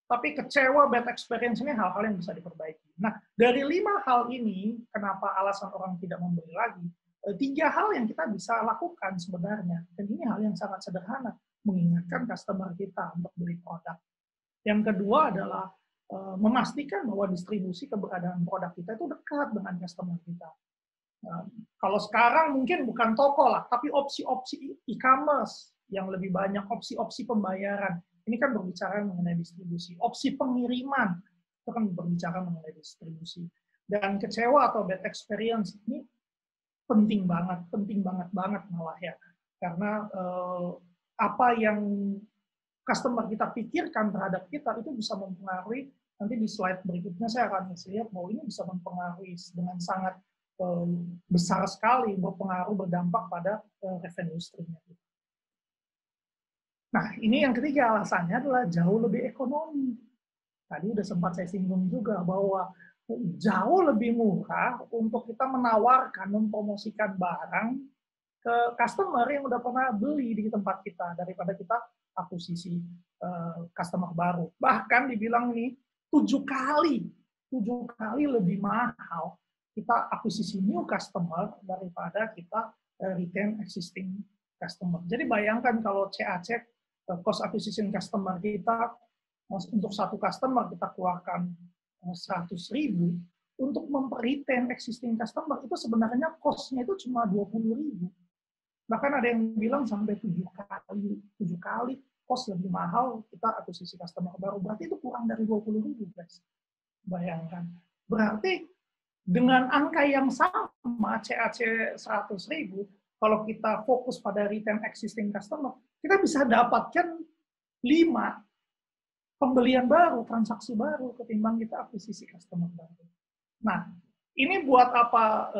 Tapi kecewa, bad experience ini hal-hal yang bisa diperbaiki. Nah, dari 5 hal ini, kenapa alasan orang tidak membeli lagi, 3 hal yang kita bisa lakukan sebenarnya. Dan ini hal yang sangat sederhana, mengingatkan customer kita untuk beli produk. Yang kedua adalah memastikan bahwa distribusi keberadaan produk kita itu dekat dengan customer kita. Kalau sekarang mungkin bukan toko lah, tapi opsi-opsi e-commerce yang lebih banyak, opsi-opsi pembayaran. Ini kan berbicara mengenai distribusi. Opsi pengiriman, itu kan berbicara mengenai distribusi. Dan kecewa atau bad experience ini penting banget malah ya. Karena apa yang customer kita pikirkan terhadap kita itu bisa mempengaruhi, nanti di slide berikutnya saya akan lihat bahwa ini bisa mempengaruhi dengan sangat besar sekali, berdampak pada revenue stream-nya. Nah, ini yang ketiga alasannya adalah jauh lebih ekonomi. Tadi udah sempat saya singgung juga bahwa jauh lebih murah untuk kita menawarkan, mempromosikan barang ke customer yang udah pernah beli di tempat kita daripada kita akuisisi customer baru. Bahkan dibilang nih 7 kali lebih mahal kita akuisisi new customer daripada kita retain existing customer. Jadi bayangkan kalau CAC, cost acquisition customer kita, untuk satu customer kita keluarkan 100.000, untuk memperretain existing customer itu sebenarnya cost-nya itu cuma 20.000. Bahkan ada yang bilang sampai 7 kali cost lebih mahal kita akuisisi customer baru. Berarti itu kurang dari 20.000, guys. Bayangkan. Berarti dengan angka yang sama, CAC 100.000, kalau kita fokus pada retain existing customer, kita bisa dapatkan 5 pembelian baru, transaksi baru, ketimbang kita akuisisi customer baru. Nah, ini buat apa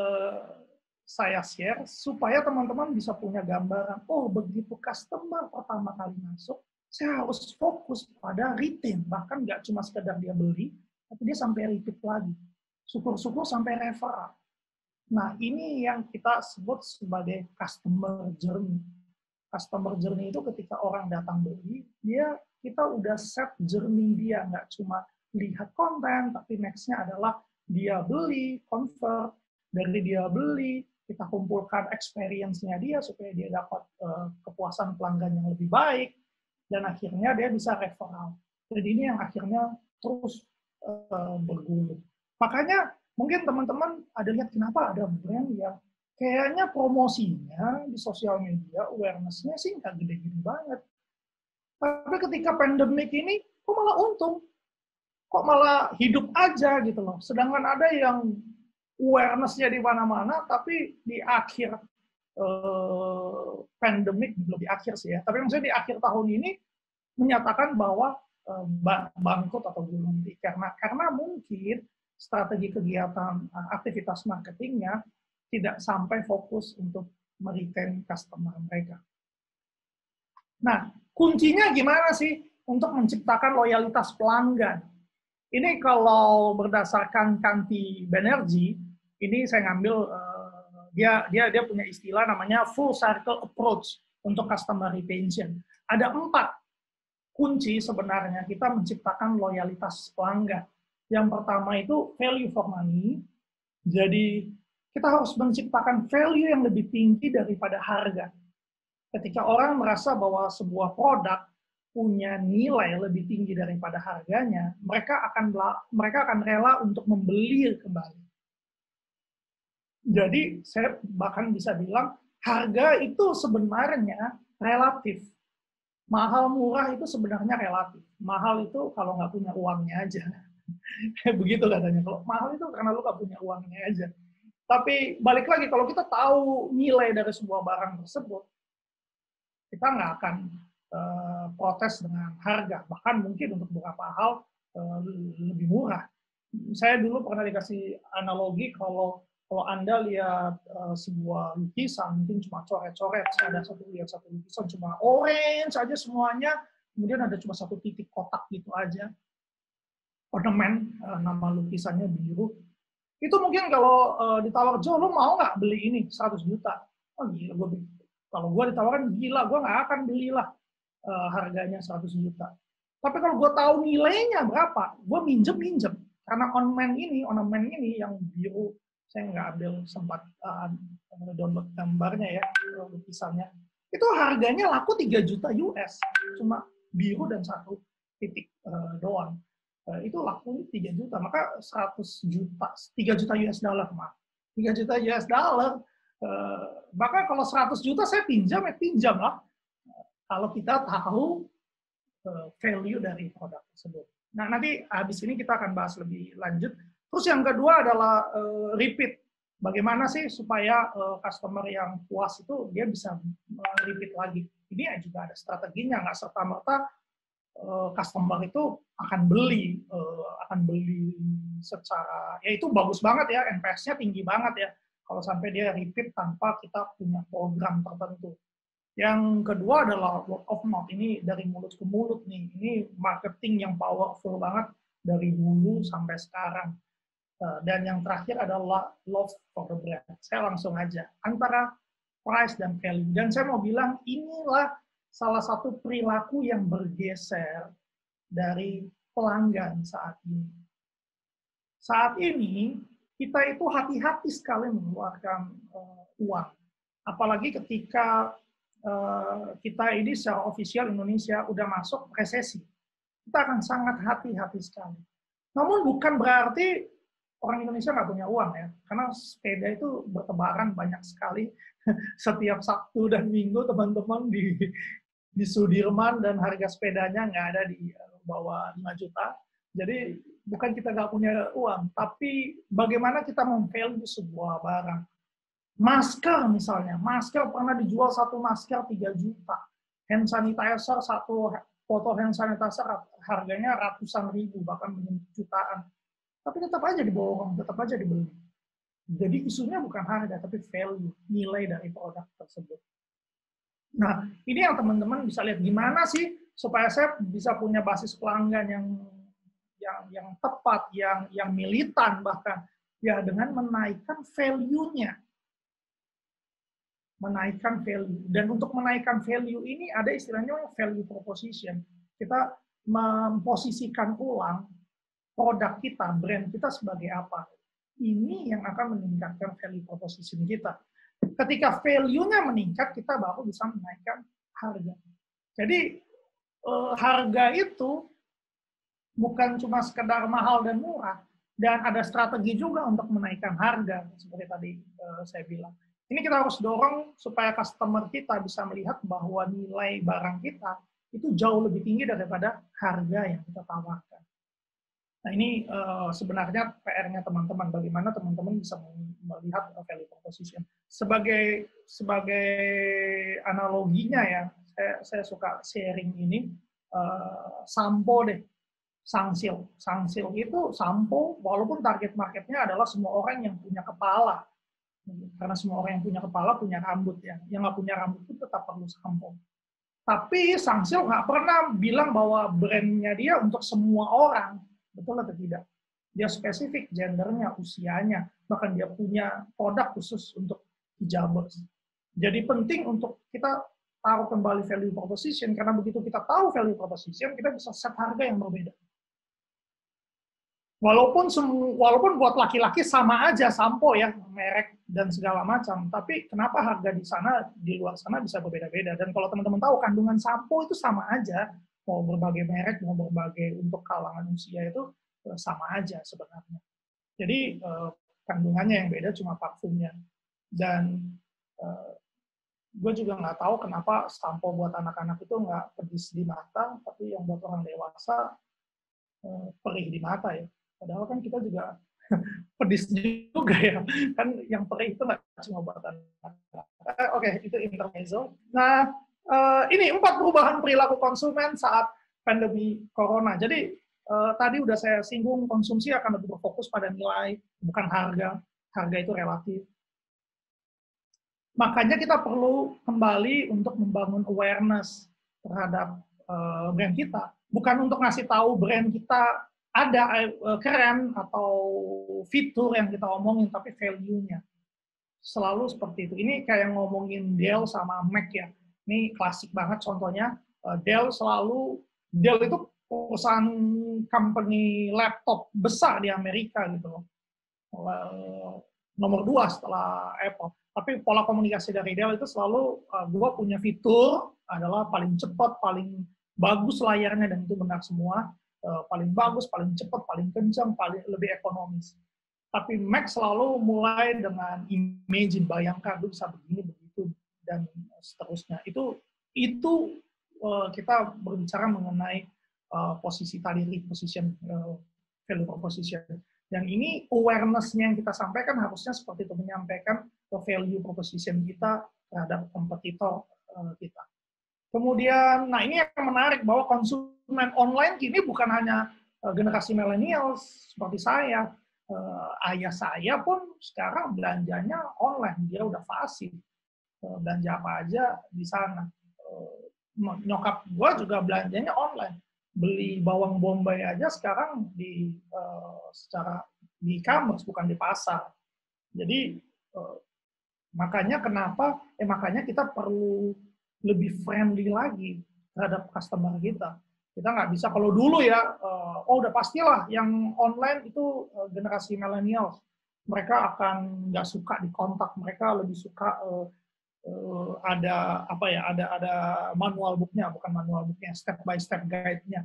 saya share, supaya teman-teman bisa punya gambaran, oh begitu customer pertama kali masuk, saya harus fokus pada retain, bahkan nggak cuma sekedar dia beli, tapi dia sampai repeat lagi. Syukur-syukur sampai referral. Nah, ini yang kita sebut sebagai customer journey. Customer journey itu ketika orang datang beli, kita udah set journey dia, nggak cuma lihat konten, tapi next-nya adalah dia beli, convert, dari dia beli, kita kumpulkan experience-nya dia supaya dia dapat kepuasan pelanggan yang lebih baik, dan akhirnya dia bisa referral. Jadi ini yang akhirnya terus bergulir. Makanya mungkin teman-teman ada lihat kenapa ada brand yang kayaknya promosinya di sosial media, awareness-nya sih nggak gede-gede banget. Tapi ketika pandemik ini, kok malah untung? Kok malah hidup aja gitu loh. Sedangkan ada yang awareness-nya di mana-mana, tapi di akhir pandemik, belum di akhir sih ya, tapi maksudnya di akhir tahun ini menyatakan bahwa bangkrut atau gulung tikar. Karena mungkin strategi kegiatan aktivitas marketingnya tidak sampai fokus untuk meretain customer mereka. Nah, kuncinya gimana sih untuk menciptakan loyalitas pelanggan? Ini kalau berdasarkan Kanti Banerjee, ini saya ngambil dia punya istilah namanya full circle approach untuk customer retention. Ada 4 kunci sebenarnya kita menciptakan loyalitas pelanggan. Yang pertama itu value for money. Jadi kita harus menciptakan value yang lebih tinggi daripada harga. Ketika orang merasa bahwa sebuah produk punya nilai lebih tinggi daripada harganya, mereka akan rela untuk membeli kembali. Jadi saya bahkan bisa bilang harga itu sebenarnya relatif. Mahal murah itu sebenarnya relatif. Mahal itu kalau nggak punya uangnya aja. Begitu katanya. Kalau mahal itu karena lu nggak punya uangnya aja. Tapi balik lagi, kalau kita tahu nilai dari sebuah barang tersebut, kita nggak akan protes dengan harga. Bahkan mungkin untuk beberapa hal lebih murah. Saya dulu pernah dikasih analogi kalau Anda lihat sebuah lukisan, mungkin cuma coret-coret, ada satu lukisan cuma orange aja semuanya, kemudian ada cuma satu titik kotak gitu aja. ornamen, nama lukisannya biru. Itu mungkin kalau ditawar, Jo, lo mau nggak beli ini 100 juta? Oh gila, kalau gue ditawarin, gila, gue nggak akan belilah harganya 100 juta. Tapi kalau gue tahu nilainya berapa, gue minjem. Karena ornamen ini yang biru, saya nggak ambil sempat download gambarnya ya, lukisannya. Itu harganya laku 3 juta US, cuma biru dan 1 titik doang. Itu laku 3 juta, maka 100 juta, 3 juta US dollar, 3 juta US dollar, maka kalau 100 juta saya pinjam lah, kalau kita tahu value dari produk tersebut. Nah, nanti habis ini kita akan bahas lebih lanjut. Terus yang kedua adalah repeat. Bagaimana sih supaya customer yang puas itu dia bisa repeat lagi. Ini juga ada strateginya, nggak serta-merta customer itu akan beli secara, ya itu bagus banget ya, NPS-nya tinggi banget ya, kalau sampai dia repeat tanpa kita punya program tertentu. Yang kedua adalah word of mouth, ini dari mulut ke mulut nih, ini marketing yang powerful banget dari dulu sampai sekarang. Dan yang terakhir adalah love for the brand. Saya langsung aja, antara price dan value. Dan saya mau bilang, inilah salah satu perilaku yang bergeser dari pelanggan saat ini. Saat ini, kita itu hati-hati sekali mengeluarkan uang. Apalagi ketika kita ini secara ofisial Indonesia udah masuk resesi. Kita akan sangat hati-hati sekali. Namun bukan berarti orang Indonesia nggak punya uang ya. Karena sepeda itu bertebaran banyak sekali. Setiap Sabtu dan Minggu teman-teman di Sudirman dan harga sepedanya nggak ada di bawah 5 juta. Jadi bukan kita nggak punya uang, tapi bagaimana kita memvalue sebuah barang. Masker misalnya, masker pernah dijual satu masker 3 juta. Hand sanitizer, satu botol hand sanitizer harganya ratusan ribu, bahkan jutaan. Tapi tetap aja diborong, tetap aja dibeli. Jadi isunya bukan harga, tapi value, nilai dari produk tersebut. Nah, ini yang teman-teman bisa lihat gimana sih supaya saya bisa punya basis pelanggan yang tepat, yang militan bahkan, ya dengan menaikkan value-nya. Menaikkan value. Dan untuk menaikkan value ini ada istilahnya value proposition. Kita memposisikan ulang produk kita, brand kita sebagai apa. Ini yang akan meningkatkan value proposition kita. Ketika value-nya meningkat, kita baru bisa menaikkan harga. Jadi harga itu bukan cuma sekedar mahal dan murah, dan ada strategi juga untuk menaikkan harga, seperti tadi saya bilang. Ini kita harus dorong supaya customer kita bisa melihat bahwa nilai barang kita itu jauh lebih tinggi daripada harga yang kita tawarkan. Nah, ini sebenarnya PR-nya teman-teman, bagaimana teman-teman bisa melihat value proposition. Sebagai analoginya ya, saya suka sharing ini, sampo deh, Sangsil. Sangsil itu sampo, walaupun target marketnya adalah semua orang yang punya kepala. Karena semua orang yang punya kepala punya rambut ya. Yang nggak punya rambut itu tetap perlu sampo. Tapi Sangsil nggak pernah bilang bahwa brandnya dia untuk semua orang. Betul atau tidak? Dia spesifik gendernya, usianya, bahkan dia punya produk khusus untuk hijabers. Jadi penting untuk kita taruh kembali value proposition, karena begitu kita tahu value proposition, kita bisa set harga yang berbeda. Walaupun buat laki-laki sama aja sampo ya, merek dan segala macam, tapi kenapa harga di luar sana bisa berbeda-beda? Dan kalau teman-teman tahu kandungan sampo itu sama aja, mau berbagai merek, mau berbagai untuk kalangan usia itu sama aja sebenarnya. Jadi kandungannya yang beda cuma parfumnya. Dan gue juga nggak tahu kenapa sampo buat anak-anak itu nggak pedis di mata, tapi yang buat orang dewasa perih di mata ya. Padahal kan kita juga pedis juga ya. Kan yang perih itu nggak cuma buat anak-anak. Oke, itu intermezzo. Nah, ini 4 perubahan perilaku konsumen saat pandemi corona. Jadi tadi udah saya singgung, konsumsi akan lebih berfokus pada nilai, bukan harga. Harga itu relatif. Makanya kita perlu kembali untuk membangun awareness terhadap brand kita. Bukan untuk ngasih tahu brand kita ada keren atau fitur yang kita omongin, tapi value-nya selalu seperti itu. Ini kayak ngomongin Dell sama Mac ya. Ini klasik banget contohnya. Dell itu perusahaan company laptop besar di Amerika gitu loh. Nomor 2 setelah Apple. Tapi pola komunikasi dari Dell itu selalu gue punya fitur adalah paling cepat, paling bagus layarnya, dan itu benar semua. Paling bagus, paling cepat, paling kencang, paling lebih ekonomis. Tapi Mac selalu mulai dengan imagine, bayangkan lu bisa begini, begitu, dan seterusnya. Itu kita berbicara mengenai posisi tadi, reposition, value proposition. Dan ini awareness-nya yang kita sampaikan harusnya seperti itu, menyampaikan value proposition kita terhadap kompetitor kita. Kemudian, nah ini yang menarik bahwa konsumen online kini bukan hanya generasi milenial seperti saya. Ayah saya pun sekarang belanjanya online, dia udah fasih. Belanja apa aja di sana. Nyokap gue juga belanjanya online. Beli bawang bombay aja sekarang secara di e-commerce, bukan di pasar. Jadi makanya kita perlu lebih friendly lagi terhadap customer kita. Kita nggak bisa kalau dulu ya, udah pastilah yang online itu generasi milenial, mereka akan nggak suka dikontak, mereka lebih suka ada manual booknya, bukan manual booknya, step by step guide-nya.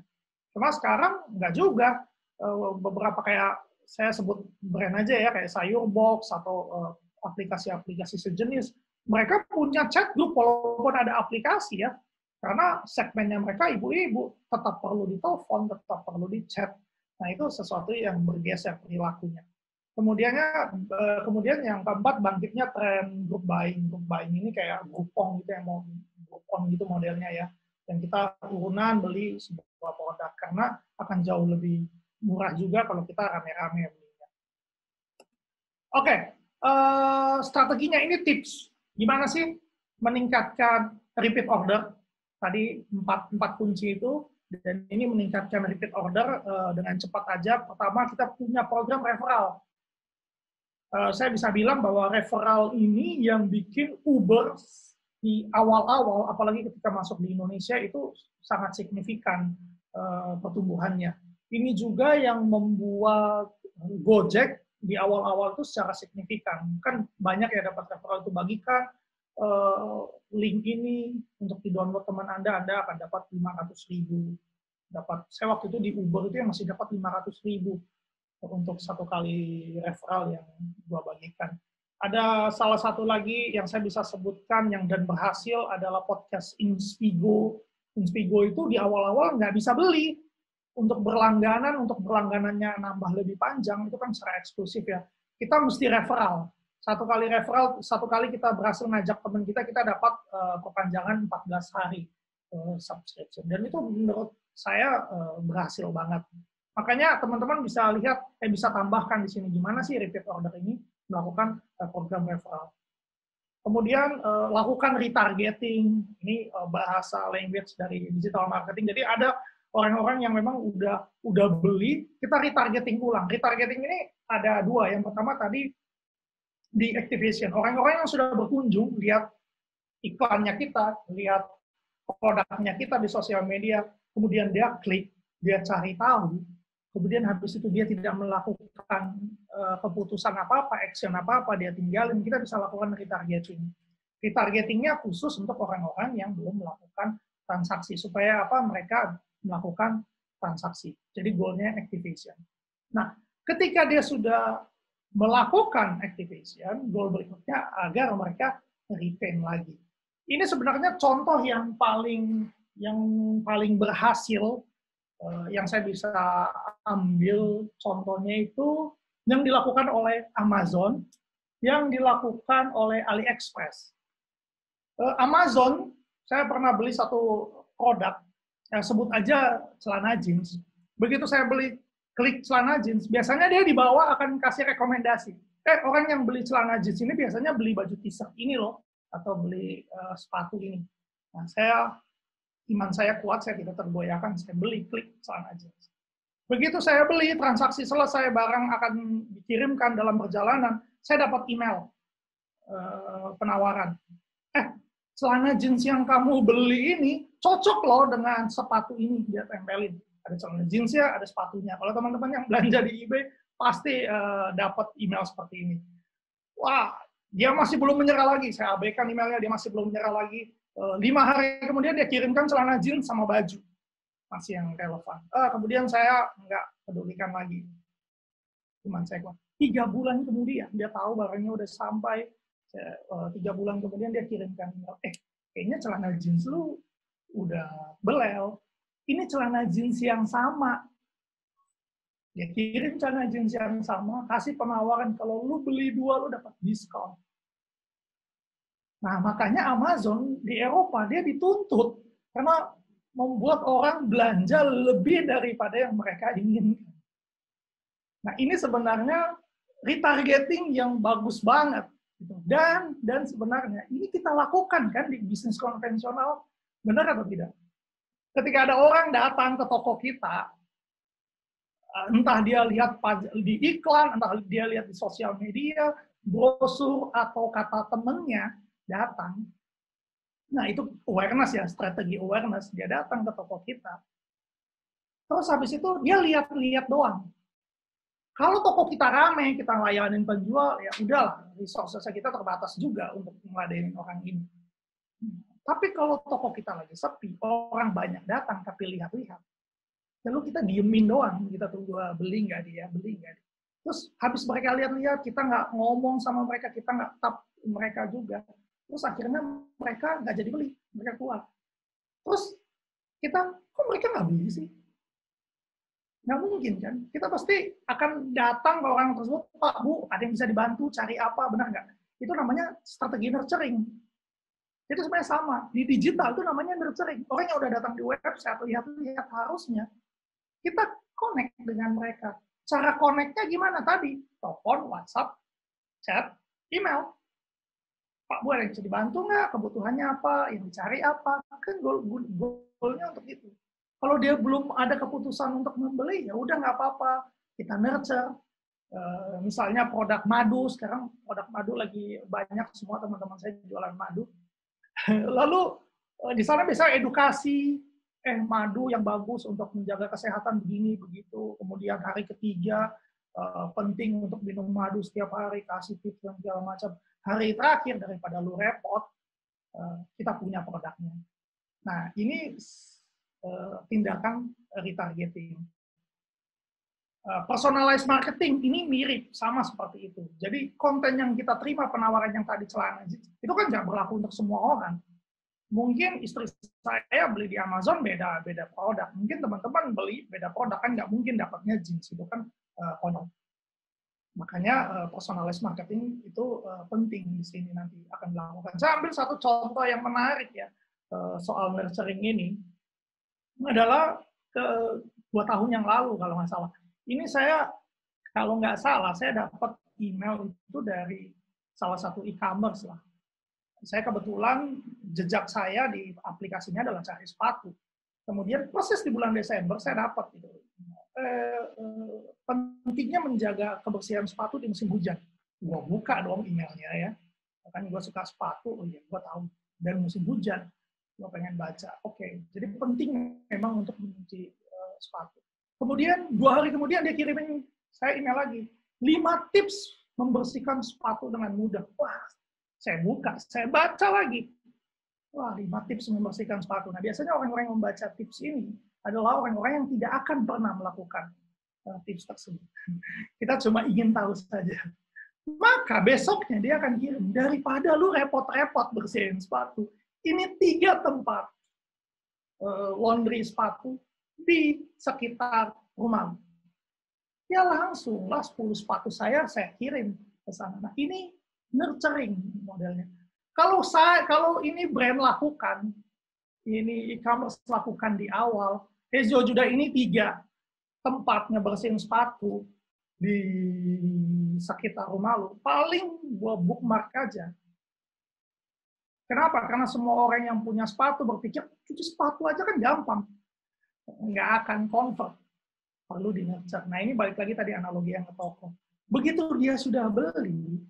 Cuma sekarang nggak juga. Beberapa kayak saya sebut brand aja ya, kayak Sayurbox atau aplikasi-aplikasi sejenis, mereka punya chat group walaupun ada aplikasi ya, karena segmennya mereka ibu-ibu, tetap perlu ditelepon, tetap perlu di chat. Nah itu sesuatu yang bergeser perilakunya. Kemudian yang keempat, bangkitnya tren group buying. Group buying ini kayak Groupon gitu, yang mau Groupon gitu modelnya ya, yang kita urunan beli sebuah produk, karena akan jauh lebih murah juga kalau kita rame-rame belinya. Oke, strateginya ini tips. Gimana sih meningkatkan repeat order? Tadi 4 kunci itu, dan ini meningkatkan repeat order dengan cepat aja. Pertama, kita punya program referral. Saya bisa bilang bahwa referral ini yang bikin Uber di awal-awal, apalagi ketika masuk di Indonesia, itu sangat signifikan pertumbuhannya. Ini juga yang membuat Gojek di awal-awal itu secara signifikan. Kan banyak ya dapat referral itu, bagikan link ini untuk di-download teman Anda akan dapat 500.000. Saya waktu itu di Uber itu yang masih dapat 500.000 untuk satu kali referral yang gua bagikan. Ada salah satu lagi yang saya bisa sebutkan yang dan berhasil adalah podcast Inspigo. Inspigo itu di awal-awal nggak bisa beli. Untuk berlangganannya nambah lebih panjang, itu kan secara eksklusif ya. Kita mesti referral. Satu kali kita berhasil ngajak teman kita dapat perpanjangan 14 hari subscription. Dan itu menurut saya berhasil banget. Makanya teman-teman bisa lihat, bisa tambahkan di sini gimana sih repeat order ini melakukan program referral. Kemudian lakukan retargeting, ini bahasa language dari digital marketing. Jadi ada orang-orang yang memang udah beli, kita retargeting ulang. Retargeting ini ada 2. Yang pertama tadi di activation. Orang-orang yang sudah berkunjung, lihat iklannya kita, lihat produknya kita di sosial media, kemudian dia klik, dia cari tahu, kemudian habis itu dia tidak melakukan keputusan apa-apa, action apa-apa, dia tinggalin, kita bisa lakukan retargeting. Retargetingnya khusus untuk orang-orang yang belum melakukan transaksi, supaya mereka melakukan transaksi. Jadi goalnya activation. Nah, ketika dia sudah melakukan activation, goal berikutnya agar mereka retain lagi. Ini sebenarnya contoh yang paling berhasil yang saya bisa ambil contohnya itu yang dilakukan oleh Amazon, yang dilakukan oleh AliExpress. Amazon, saya pernah beli satu produk, sebut aja celana jeans. Begitu saya klik celana jeans, biasanya dia di bawah akan kasih rekomendasi. Orang yang beli celana jeans ini biasanya beli baju t-shirt ini loh, atau beli sepatu ini. Nah, iman saya kuat, saya tidak tergoyahkan, saya klik celana jeans. Begitu saya beli, transaksi selesai, barang akan dikirimkan dalam perjalanan, saya dapat email penawaran. Celana jeans yang kamu beli ini cocok loh dengan sepatu ini, dia tempelin. Ada celana jeansnya, ada sepatunya. Kalau teman-teman yang belanja di eBay, pasti dapat email seperti ini. Wah, dia masih belum menyerah lagi. Saya abaikan emailnya, dia masih belum menyerah lagi. 5 hari kemudian dia kirimkan celana jeans sama baju. Masih yang relevan. Kemudian saya nggak pedulikan lagi. Cuman saya keluar. 3 bulan kemudian, dia tahu barangnya udah sampai. 3 bulan kemudian dia kirimkan email. Kayaknya celana jeans lu udah belel. Ini celana jeans yang sama. Dia kirim celana jeans yang sama, kasih penawaran kalau lu beli 2 lu dapat diskon. Nah, makanya Amazon di Eropa dia dituntut karena membuat orang belanja lebih daripada yang mereka inginkan. Nah, ini sebenarnya retargeting yang bagus banget. Dan sebenarnya ini kita lakukan kan di bisnis konvensional, benar atau tidak? Ketika ada orang datang ke toko kita, entah dia lihat di iklan, entah dia lihat di sosial media, brosur atau kata temennya datang. Nah, itu awareness ya, strategi awareness. Dia datang ke toko kita. Terus habis itu dia lihat-lihat doang. Kalau toko kita rame, kita ngelayanin penjual, ya udahlah, resources kita terbatas juga untuk ngeladenin orang ini. Tapi kalau toko kita lagi sepi, orang banyak datang tapi lihat-lihat, lalu kita diemin doang, kita tunggu beli nggak dia. Terus habis mereka lihat-lihat, kita nggak ngomong sama mereka, kita nggak tap mereka juga. Terus akhirnya mereka nggak jadi beli, mereka keluar. Terus kita, kok mereka nggak beli sih? Nggak mungkin kan? Kita pasti akan datang ke orang tersebut, Pak, Bu, ada yang bisa dibantu, cari apa, benar nggak? Itu namanya strategi nurturing. Itu sebenarnya sama. Di digital itu namanya nurturing. Orang yang udah datang di website, lihat-lihat harusnya, kita connect dengan mereka. Cara connect-nya gimana tadi? Telepon, WhatsApp, chat, email. Pak, Bu, ada yang bisa dibantu nggak? Kebutuhannya apa? Yang dicari apa? Kan goalnya untuk itu. Kalau dia belum ada keputusan untuk membeli, ya udah nggak apa-apa. Kita nurture. Misalnya produk madu, sekarang produk madu lagi banyak, semua teman-teman saya jualan madu. Lalu di sana bisa edukasi, madu yang bagus untuk menjaga kesehatan begini, begitu. Kemudian hari ketiga, penting untuk minum madu setiap hari, kasih tips dan segala macam. Hari terakhir, daripada lu repot, kita punya produknya. Nah, ini tindakan retargeting. Personalized marketing ini mirip, sama seperti itu. Jadi konten yang kita terima, penawaran yang tadi celana itu kan nggak berlaku untuk semua orang. Mungkin istri saya beli di Amazon beda produk. Mungkin teman-teman beli beda produk, kan nggak mungkin dapatnya jeans, itu kan konyol. Makanya personalized marketing itu penting di sini nanti akan dilakukan. Saya ambil satu contoh yang menarik ya soal nurturing ini. Adalah 2 tahun yang lalu kalau nggak salah. Ini saya, kalau nggak salah, saya dapat email itu dari salah satu e-commerce lah. Saya kebetulan, jejak saya di aplikasinya adalah cari sepatu. Kemudian proses di bulan Desember, saya dapat itu. Pentingnya menjaga kebersihan sepatu di musim hujan. Gue buka dong emailnya ya. Kan gue suka sepatu, oh ya gue tahu. Dan musim hujan, gue pengen baca. Oke, jadi penting memang untuk mencuci sepatu. Kemudian 2 hari kemudian dia kirimin saya email lagi. 5 tips membersihkan sepatu dengan mudah. Wah, saya buka, saya baca lagi. Wah, 5 tips membersihkan sepatu. Nah, biasanya orang-orang yang membaca tips ini adalah orang-orang yang tidak akan pernah melakukan tips tersebut. Kita cuma ingin tahu saja. Maka besoknya dia akan kirim, daripada lu repot-repot bersihin sepatu, ini 3 tempat laundry sepatu di sekitar rumah. Ya langsunglah 10 sepatu saya kirim ke sana. Nah, ini nurturing modelnya. Kalau ini brand lakukan, ini e-commerce lakukan di awal, Ezio Judah ini 3 tempat ngebersihin sepatu di sekitar rumah lu, paling gua bookmark aja. Kenapa? Karena semua orang yang punya sepatu berpikir, cuci sepatu aja kan gampang. Nggak akan convert. perlu di-nurture. Nah ini balik lagi tadi analogi yang ke toko. Begitu dia sudah beli,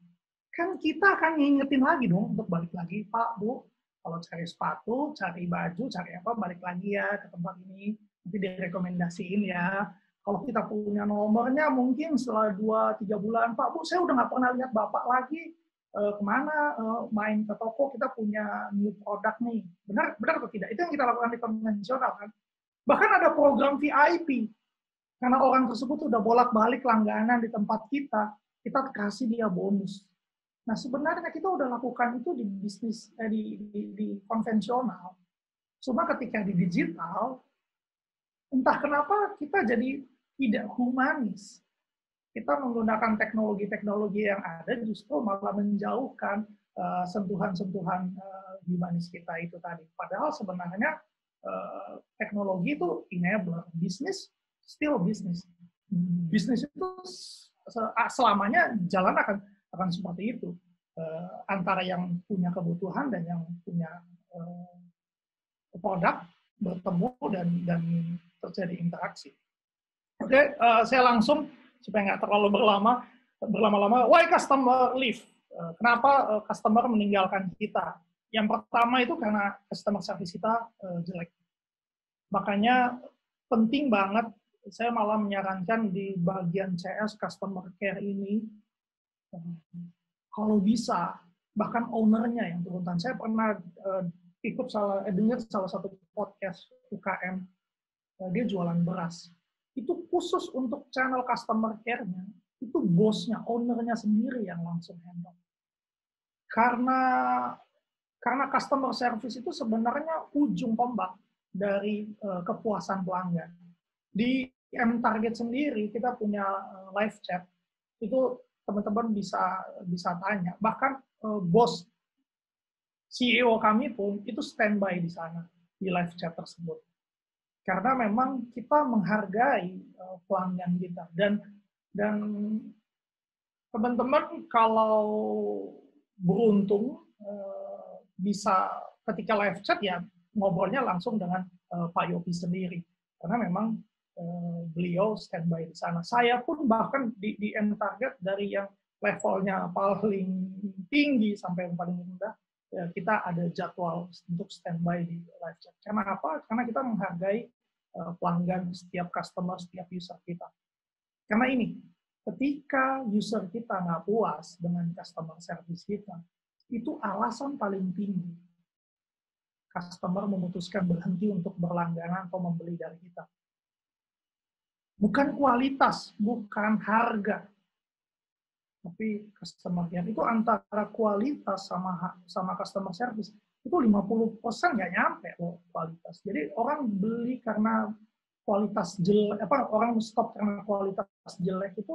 kan kita akan ngingetin lagi dong untuk balik lagi, Pak, Bu, kalau cari sepatu, cari baju, cari apa, balik lagi ya ke tempat ini, nanti direkomendasiin ya. Kalau kita punya nomornya, mungkin setelah 2-3 bulan, Pak, Bu, saya udah nggak pernah lihat Bapak lagi, kemana main ke toko, kita punya new product nih. Benar atau tidak? Itu yang kita lakukan di konvensional kan. Bahkan ada program VIP, karena orang tersebut udah bolak-balik langganan di tempat kita kasih dia bonus. Nah sebenarnya kita udah lakukan itu di bisnis, di konvensional. Cuma ketika di digital, entah kenapa kita jadi tidak humanis. Kita menggunakan teknologi-teknologi yang ada justru malah menjauhkan sentuhan-sentuhan humanis kita itu tadi. Padahal sebenarnya teknologi itu enabler, bisnis still bisnis. Bisnis itu selamanya jalan akan seperti itu. Antara yang punya kebutuhan dan yang punya produk bertemu dan terjadi interaksi. Oke, saya langsung supaya nggak terlalu berlama-lama. Why customer leave? Kenapa customer meninggalkan kita? Yang pertama itu karena customer service kita jelek. Makanya penting banget, saya malah menyarankan di bagian CS customer care ini, kalau bisa, bahkan ownernya yang turunkan. Saya pernah dengar salah satu podcast UKM, dia jualan beras. Itu khusus untuk channel customer care-nya, itu bosnya, ownernya sendiri yang langsung handle. Karena customer service itu sebenarnya ujung tombak dari kepuasan pelanggan. Di M-Target sendiri, kita punya live chat, itu teman-teman bisa tanya. Bahkan bos CEO kami pun itu standby di sana, di live chat tersebut. Karena memang kita menghargai pelanggan kita. Dan teman-teman kalau beruntung bisa ketika live chat ya ngobrolnya langsung dengan Pak Yopi sendiri. Karena memang beliau standby di sana. Saya pun bahkan di M-Target dari yang levelnya paling tinggi sampai yang paling rendah, ya, kita ada jadwal untuk standby di live chat. Karena apa? Karena kita menghargai pelanggan, setiap customer, setiap user kita. Karena ini, ketika user kita nggak puas dengan customer service kita, itu alasan paling tinggi customer memutuskan berhenti untuk berlangganan atau membeli dari kita. Bukan kualitas, bukan harga, tapi customer care. Itu antara kualitas sama customer service itu 50% nggak nyampe loh kualitas. Jadi orang beli karena kualitas jelek, orang stop karena kualitas jelek itu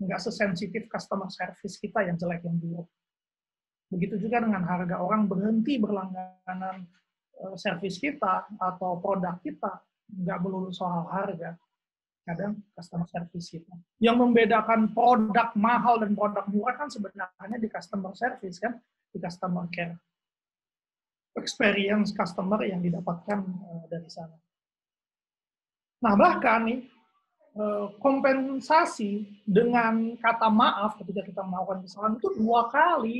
nggak sesensitif customer service kita yang jelek yang buruk. Begitu juga dengan harga, orang berhenti berlangganan service kita atau produk kita, nggak melulu soal harga, kadang customer service kita. Yang membedakan produk mahal dan produk murah kan sebenarnya di customer service kan, di customer care. Experience customer yang didapatkan dari sana. Nah bahkan nih, kompensasi dengan kata maaf ketika kita melakukan kesalahan itu 2 kali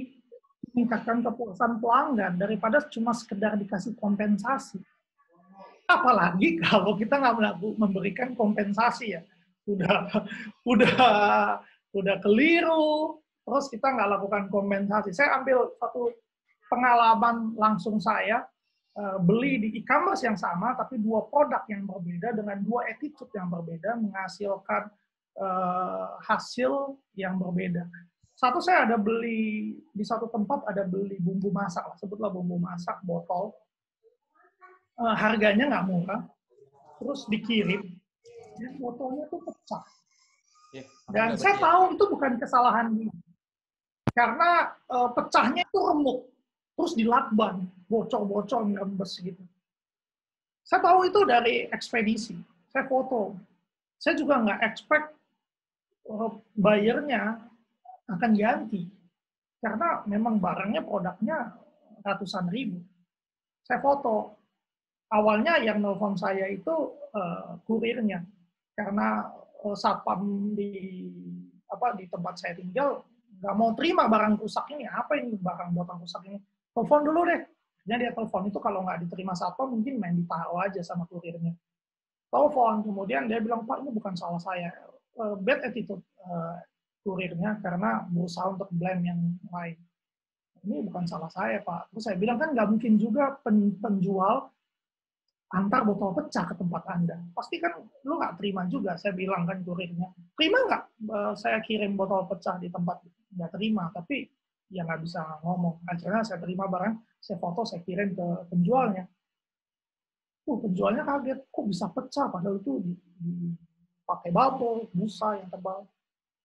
meningkatkan kepuasan pelanggan daripada cuma sekedar dikasih kompensasi. Apalagi kalau kita nggak memberikan kompensasi ya, udah keliru, terus kita nggak lakukan kompensasi. Saya ambil satu pengalaman langsung saya, beli di e-commerce yang sama, tapi 2 produk yang berbeda dengan 2 attitude yang berbeda menghasilkan hasil yang berbeda. Satu saya ada beli di satu tempat, ada beli bumbu masak, sebutlah bumbu masak botol. Harganya nggak murah, terus dikirim, dan botolnya tuh pecah. Dan saya tahu itu bukan kesalahan dia, karena pecahnya itu remuk, terus dilakban, bocor-bocor, ngerembes gitu. Saya tahu itu dari ekspedisi, saya foto. Saya juga nggak expect buyernya akan ganti, karena memang barangnya, produknya ratusan ribu. Saya foto. Awalnya yang nelfon saya itu kurirnya. karena satpam di tempat saya tinggal nggak mau terima barang rusak ini. Apa ini barang buatan rusak ini? Telepon dulu deh. Jadi dia telepon itu kalau nggak diterima satpam mungkin main ditaruh aja sama kurirnya. Telepon, kemudian dia bilang, Pak, ini bukan salah saya. Bad attitude kurirnya karena berusaha untuk blame yang lain. Ini bukan salah saya, Pak. Terus saya bilang, kan nggak mungkin juga penjual antar botol pecah ke tempat Anda. Pasti kan lu nggak terima juga, saya bilang kan kurirnya. Terima nggak saya kirim botol pecah di tempat? Nggak terima, tapi ya nggak bisa ngomong. Akhirnya saya terima barang, saya foto, saya kirim ke penjualnya. Penjualnya kaget, kok bisa pecah padahal itu pakai bubble, busa yang tebal.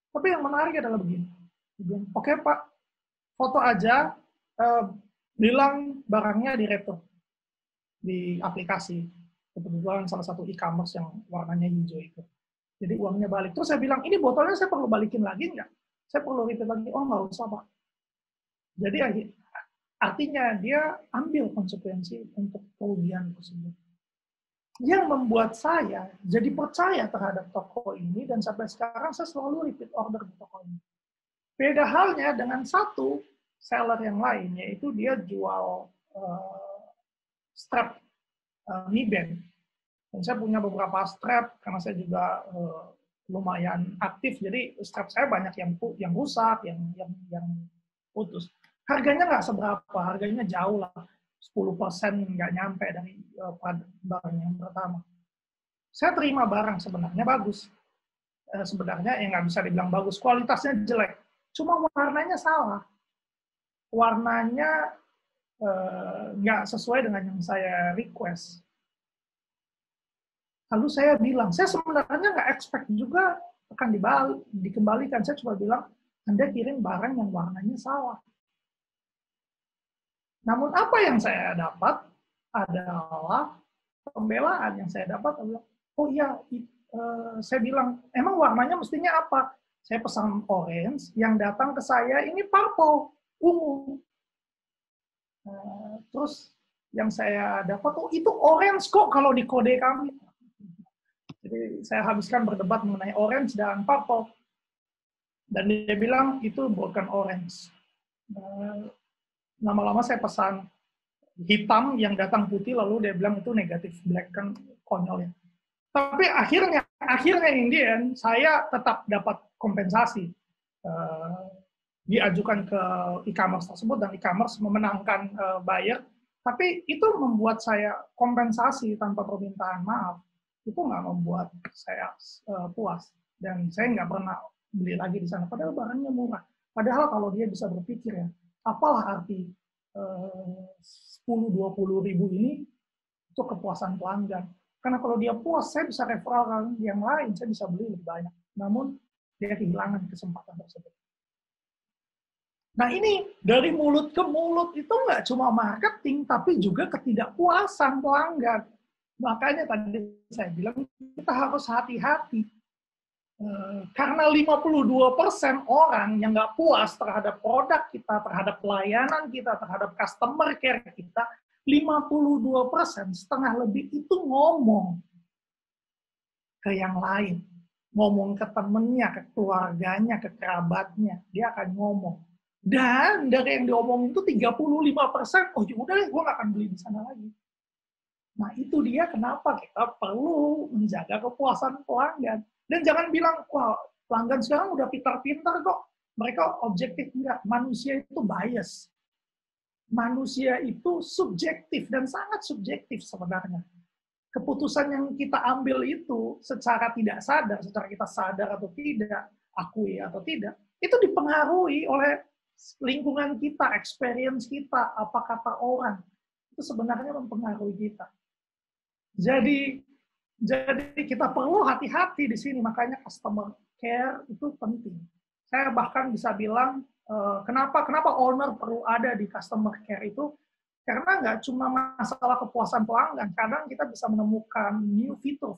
Tapi yang menarik adalah begini. Oke Pak, foto aja, bilang barangnya di retur di aplikasi. Kebetulan salah satu e-commerce yang warnanya hijau itu. Jadi uangnya balik. Terus saya bilang, ini botolnya saya perlu balikin lagi nggak? Saya perlu repeat lagi? Oh nggak usah Pak. Jadi artinya dia ambil konsekuensi untuk kerugian tersebut. Yang membuat saya jadi percaya terhadap toko ini, dan sampai sekarang saya selalu repeat order di toko ini. Beda halnya dengan satu seller yang lain, yaitu dia jual strap Mi Band. Dan saya punya beberapa strap, karena saya juga lumayan aktif, jadi strap saya banyak yang rusak, yang putus. Harganya nggak seberapa, harganya jauh lah. 10% nggak nyampe dari barang yang pertama. Saya terima barang sebenarnya bagus. Sebenarnya yang nggak bisa dibilang bagus, kualitasnya jelek. Cuma warnanya salah. Warnanya nggak sesuai dengan yang saya request. Lalu saya bilang, saya sebenarnya nggak expect juga akan dikembalikan. Saya cuma bilang, Anda kirim barang yang warnanya salah. Namun apa yang saya dapat adalah pembelaan yang saya dapat adalah, oh iya, saya bilang, emang warnanya mestinya apa? Saya pesan orange, yang datang ke saya ini purple, ungu. Terus yang saya dapat, oh itu orange kok kalau di kode kami. Jadi saya habiskan berdebat mengenai orange dan purple. Dan dia bilang, itu bukan orange. Lama-lama saya pesan hitam yang datang putih, lalu dia bilang itu negatif black, kan konyol ya. Tapi akhirnya Indian saya tetap dapat kompensasi, diajukan ke e-commerce tersebut dan e-commerce memenangkan buyer. Tapi itu membuat saya kompensasi tanpa permintaan maaf, itu nggak membuat saya puas, dan saya nggak pernah beli lagi di sana. Padahal barangnya murah. Padahal kalau dia bisa berpikir ya, apalah arti 10-20 ribu ini untuk kepuasan pelanggan. Karena kalau dia puas, saya bisa referral yang lain, saya bisa beli lebih banyak. Namun, dia kehilangan kesempatan tersebut. Nah ini, dari mulut ke mulut itu nggak cuma marketing, tapi juga ketidakpuasan pelanggan. Makanya tadi saya bilang, kita harus hati-hati. Karena 52% orang yang nggak puas terhadap produk kita, terhadap pelayanan kita, terhadap customer care kita, 52%, setengah lebih itu ngomong ke yang lain. Ngomong ke temennya, ke keluarganya, ke kerabatnya. Dia akan ngomong. Dan dari yang diomongin itu 35%, oh yaudah deh, gue nggak akan beli di sana lagi. Nah itu dia kenapa kita perlu menjaga kepuasan pelanggan. Dan jangan bilang, wah pelanggan sekarang udah pintar-pintar kok. Mereka objektif. Enggak, manusia itu bias. Manusia itu subjektif dan sangat subjektif sebenarnya. Keputusan yang kita ambil itu secara tidak sadar, secara kita sadar atau tidak, akui atau tidak, itu dipengaruhi oleh lingkungan kita, experience kita, apa kata orang. Itu sebenarnya mempengaruhi kita. Jadi kita perlu hati-hati di sini, makanya customer care itu penting. Saya bahkan bisa bilang, kenapa owner perlu ada di customer care itu, karena nggak cuma masalah kepuasan pelanggan, kadang kita bisa menemukan new fitur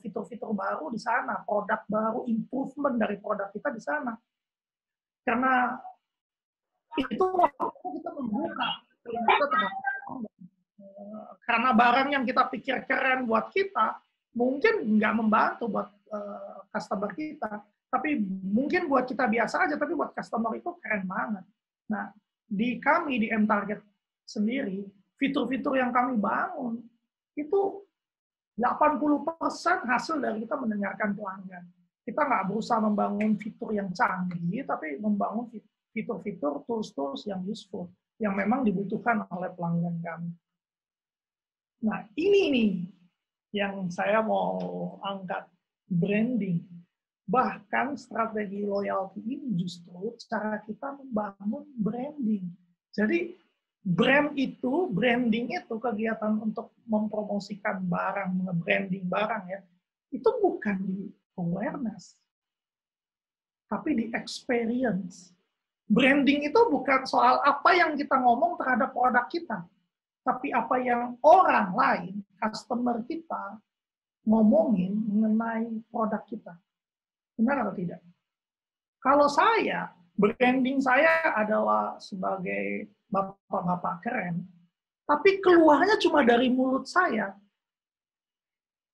baru di sana, produk baru, improvement dari produk kita di sana. Karena itu waktu kita membuka, karena barang yang kita pikir keren buat kita, mungkin nggak membantu buat customer kita. Tapi mungkin buat kita biasa aja, tapi buat customer itu keren banget. Nah, di kami, di M-Target sendiri, fitur-fitur yang kami bangun, itu 80% hasil dari kita mendengarkan pelanggan. Kita nggak berusaha membangun fitur yang canggih, tapi membangun fitur-fitur, tools-tools yang useful, yang memang dibutuhkan oleh pelanggan kami. Nah, ini nih yang saya mau angkat, branding. Bahkan strategi loyalty ini justru cara kita membangun branding. Jadi, branding itu kegiatan untuk mempromosikan barang, nge-branding barang ya, itu bukan di awareness, tapi di experience. Branding itu bukan soal apa yang kita ngomong terhadap produk kita, tapi apa yang orang lain, customer kita, ngomongin mengenai produk kita. Benar atau tidak? Kalau saya, branding saya adalah sebagai bapak-bapak keren, tapi keluarnya cuma dari mulut saya.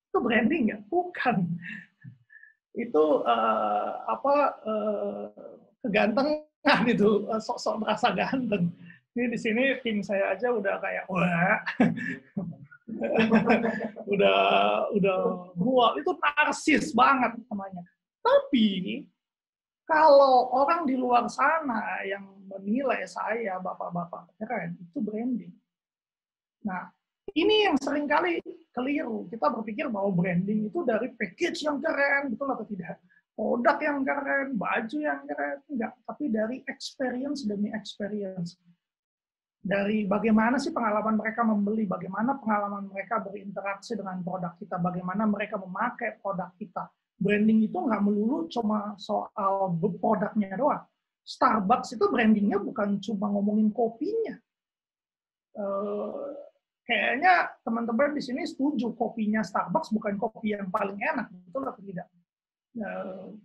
Itu branding nggak? Bukan. Itu kegantengan itu, sok-sok merasa ganteng. Ini di sini tim saya aja udah kayak wah, udah gua itu narsis banget namanya. Tapi kalau orang di luar sana yang menilai saya bapak-bapak keren, itu branding. Nah, ini yang seringkali keliru. Kita berpikir bahwa branding itu dari package yang keren, betul atau tidak? Produk yang keren, baju yang keren, enggak. Tapi dari experience demi experience. Dari bagaimana sih pengalaman mereka membeli, bagaimana pengalaman mereka berinteraksi dengan produk kita, bagaimana mereka memakai produk kita. Branding itu nggak melulu cuma soal produknya doang. Starbucks itu brandingnya bukan cuma ngomongin kopinya. Kayaknya teman-teman di sini setuju kopinya Starbucks bukan kopi yang paling enak, betul atau tidak?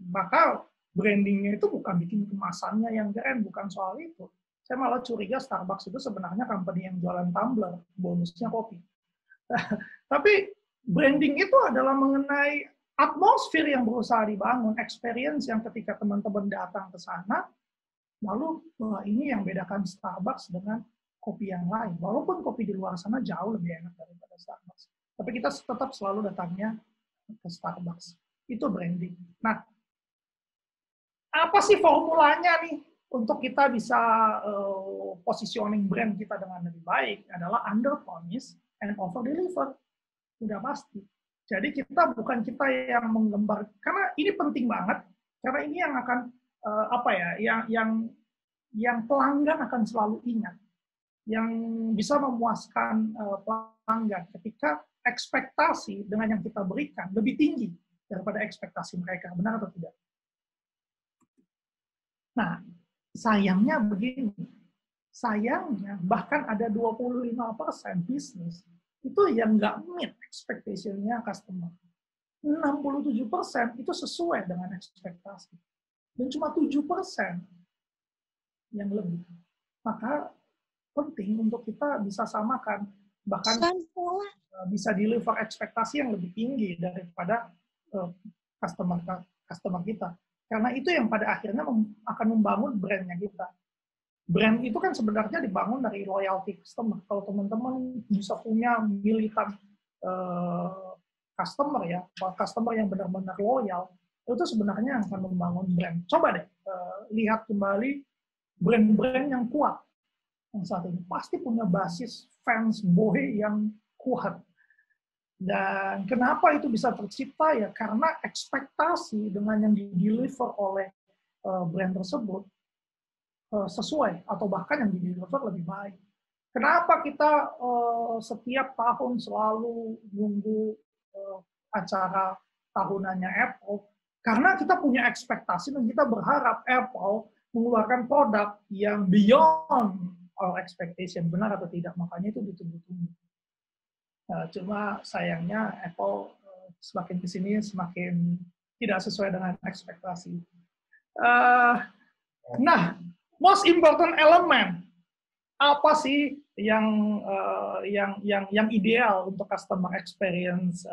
Maka brandingnya itu bukan bikin kemasannya yang keren, bukan soal itu. Saya malah curiga Starbucks itu sebenarnya company yang jualan tumbler, bonusnya kopi. Tapi branding itu adalah mengenai atmosfer yang berusaha dibangun, experience yang ketika teman-teman datang ke sana, lalu wah, ini yang bedakan Starbucks dengan kopi yang lain. Walaupun kopi di luar sana jauh lebih enak daripada Starbucks. Tapi kita tetap selalu datangnya ke Starbucks. Itu branding. Nah, apa sih formulanya nih untuk kita bisa positioning brand kita dengan lebih baik? Adalah under promise and over deliver. Udah pasti. Jadi bukan kita yang menggambar, karena ini penting banget, karena ini yang akan yang pelanggan akan selalu ingat, yang bisa memuaskan pelanggan ketika ekspektasi dengan yang kita berikan lebih tinggi daripada ekspektasi mereka, benar atau tidak? Nah, sayangnya begini, sayangnya bahkan ada 25% bisnis itu yang nggak meet expectation-nya customer. 67% itu sesuai dengan ekspektasi. Dan cuma 7% yang lebih. Maka penting untuk kita bisa samakan, bahkan bisa deliver ekspektasi yang lebih tinggi daripada customer kita. Karena itu yang pada akhirnya akan membangun brand-nya kita. Brand itu kan sebenarnya dibangun dari loyalty customer. Kalau teman-teman bisa punya militan customer ya, customer yang benar-benar loyal, itu sebenarnya yang akan membangun brand. Coba deh lihat kembali brand-brand yang kuat yang saat ini pasti punya basis fans boy yang kuat. Dan kenapa itu bisa tercipta ya? Karena ekspektasi dengan yang di-deliver oleh brand tersebut sesuai atau bahkan yang di-deliver lebih baik. Kenapa kita setiap tahun selalu nunggu acara tahunannya Apple? Karena kita punya ekspektasi dan kita berharap Apple mengeluarkan produk yang beyond our expectation. Benar atau tidak? Makanya itu ditunggu-tunggu. Cuma sayangnya Apple semakin ke sini semakin tidak sesuai dengan ekspektasi. Nah, most important element apa sih yang ideal untuk customer experience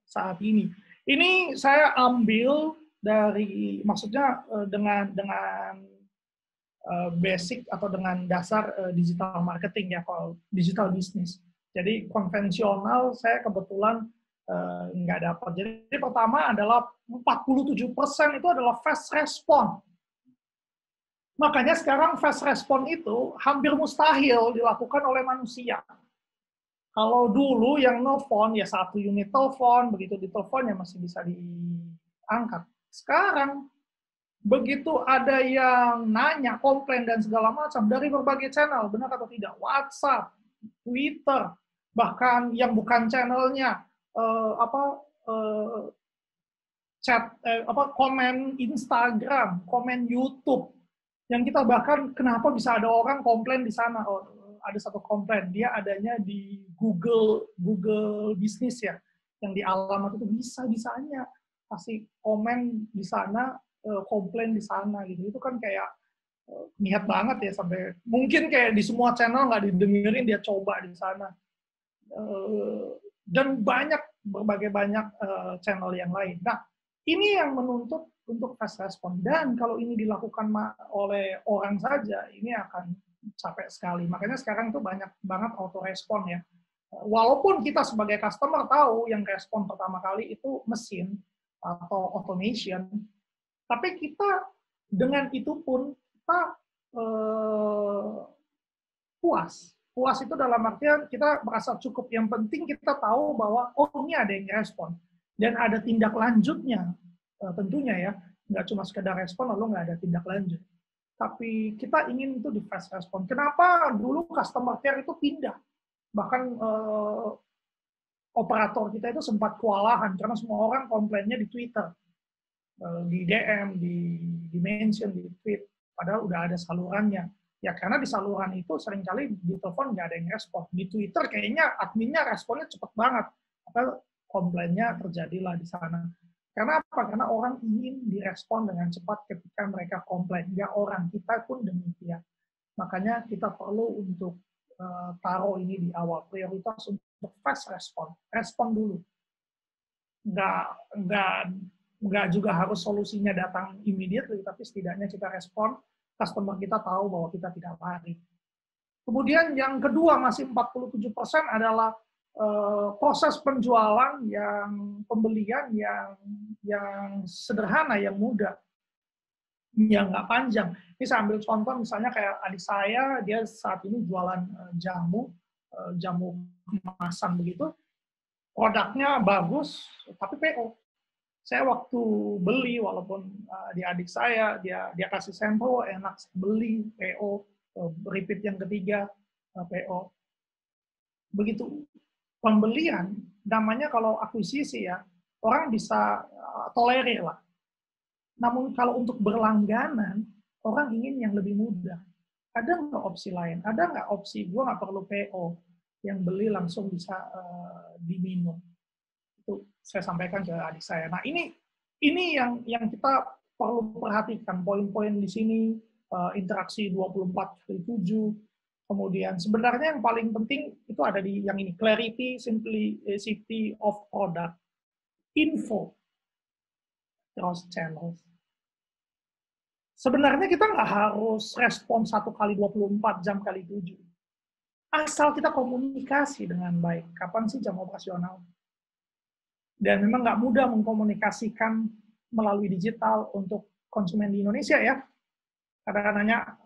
saat ini? Ini saya ambil dari, maksudnya dengan basic atau dengan dasar digital marketing ya, kalau digital business. Jadi konvensional saya kebetulan nggak dapat. Jadi pertama adalah 47% itu adalah fast response. Makanya sekarang fast response itu hampir mustahil dilakukan oleh manusia. Kalau dulu yang nelfon ya 1 unit telepon, begitu ditelepon ya masih bisa diangkat. Sekarang begitu ada yang nanya, komplain dan segala macam dari berbagai channel, benar atau tidak? WhatsApp, Twitter, bahkan yang bukan channelnya, chat, komen Instagram, komen YouTube, yang kita bahkan kenapa bisa ada orang komplain di sana? Oh, ada satu komplain, dia adanya di Google Business ya, yang di alamat itu bisa-bisanya kasih komen di sana, komplain di sana gitu. Itu kan kayak niat banget ya, sampai mungkin kayak di semua channel nggak didengerin, dia coba di sana. Dan berbagai banyak channel yang lain. Nah, ini yang menuntut untuk fast respon. Dan kalau ini dilakukan oleh orang saja, ini akan capek sekali. Makanya sekarang itu banyak banget auto respon ya. Walaupun kita sebagai customer tahu yang respon pertama kali itu mesin atau automation, tapi kita dengan itu pun kita puas. Puas itu dalam artian kita merasa cukup. Yang penting kita tahu bahwa oh ini ada yang respon dan ada tindak lanjutnya. Tentunya ya, nggak cuma sekedar respon lalu nggak ada tindak lanjut. Tapi kita ingin itu di fast respon. Kenapa dulu customer care itu pindah? Bahkan operator kita itu sempat kewalahan karena semua orang komplainnya di Twitter, di DM, di mention, di tweet, padahal udah ada salurannya. Ya karena di saluran itu seringkali di telepon nggak ada yang respon. Di Twitter kayaknya adminnya responnya cepet banget. Padahal komplainnya terjadilah di sana. Karena apa? Karena orang ingin direspon dengan cepat ketika mereka komplain. Ya orang, kita pun demikian. Makanya kita perlu untuk taruh ini di awal. Prioritas untuk fast respon. Respon dulu. Nggak juga harus solusinya datang immediately, tapi setidaknya kita respon, customer kita tahu bahwa kita tidak lari. Kemudian yang kedua, masih 47% adalah proses penjualan pembelian yang sederhana, yang mudah, yang nggak panjang. Ini saya ambil contoh misalnya kayak adik saya, dia saat ini jualan jamu kemasan begitu, produknya bagus, tapi PO. Saya waktu beli, walaupun di adik saya, dia kasih sampel, enak, beli, PO, repeat yang ketiga, PO. Begitu pembelian, namanya kalau akuisisi ya, orang bisa tolerir lah. Namun kalau untuk berlangganan, orang ingin yang lebih mudah. Ada nggak opsi lain? Ada nggak opsi, gue nggak perlu PO, yang beli langsung bisa diminum? Itu saya sampaikan ke adik saya. Nah ini yang kita perlu perhatikan, poin-poin di sini, interaksi 24/7. Kemudian sebenarnya yang paling penting itu ada di yang ini, clarity, simplicity of product, info, cross channels. Sebenarnya kita nggak harus respon 1 kali 24 jam kali 7. Asal kita komunikasi dengan baik. Kapan sih jam operasional? Dan memang nggak mudah mengkomunikasikan melalui digital untuk konsumen di Indonesia ya. Kadang-kadang nanya,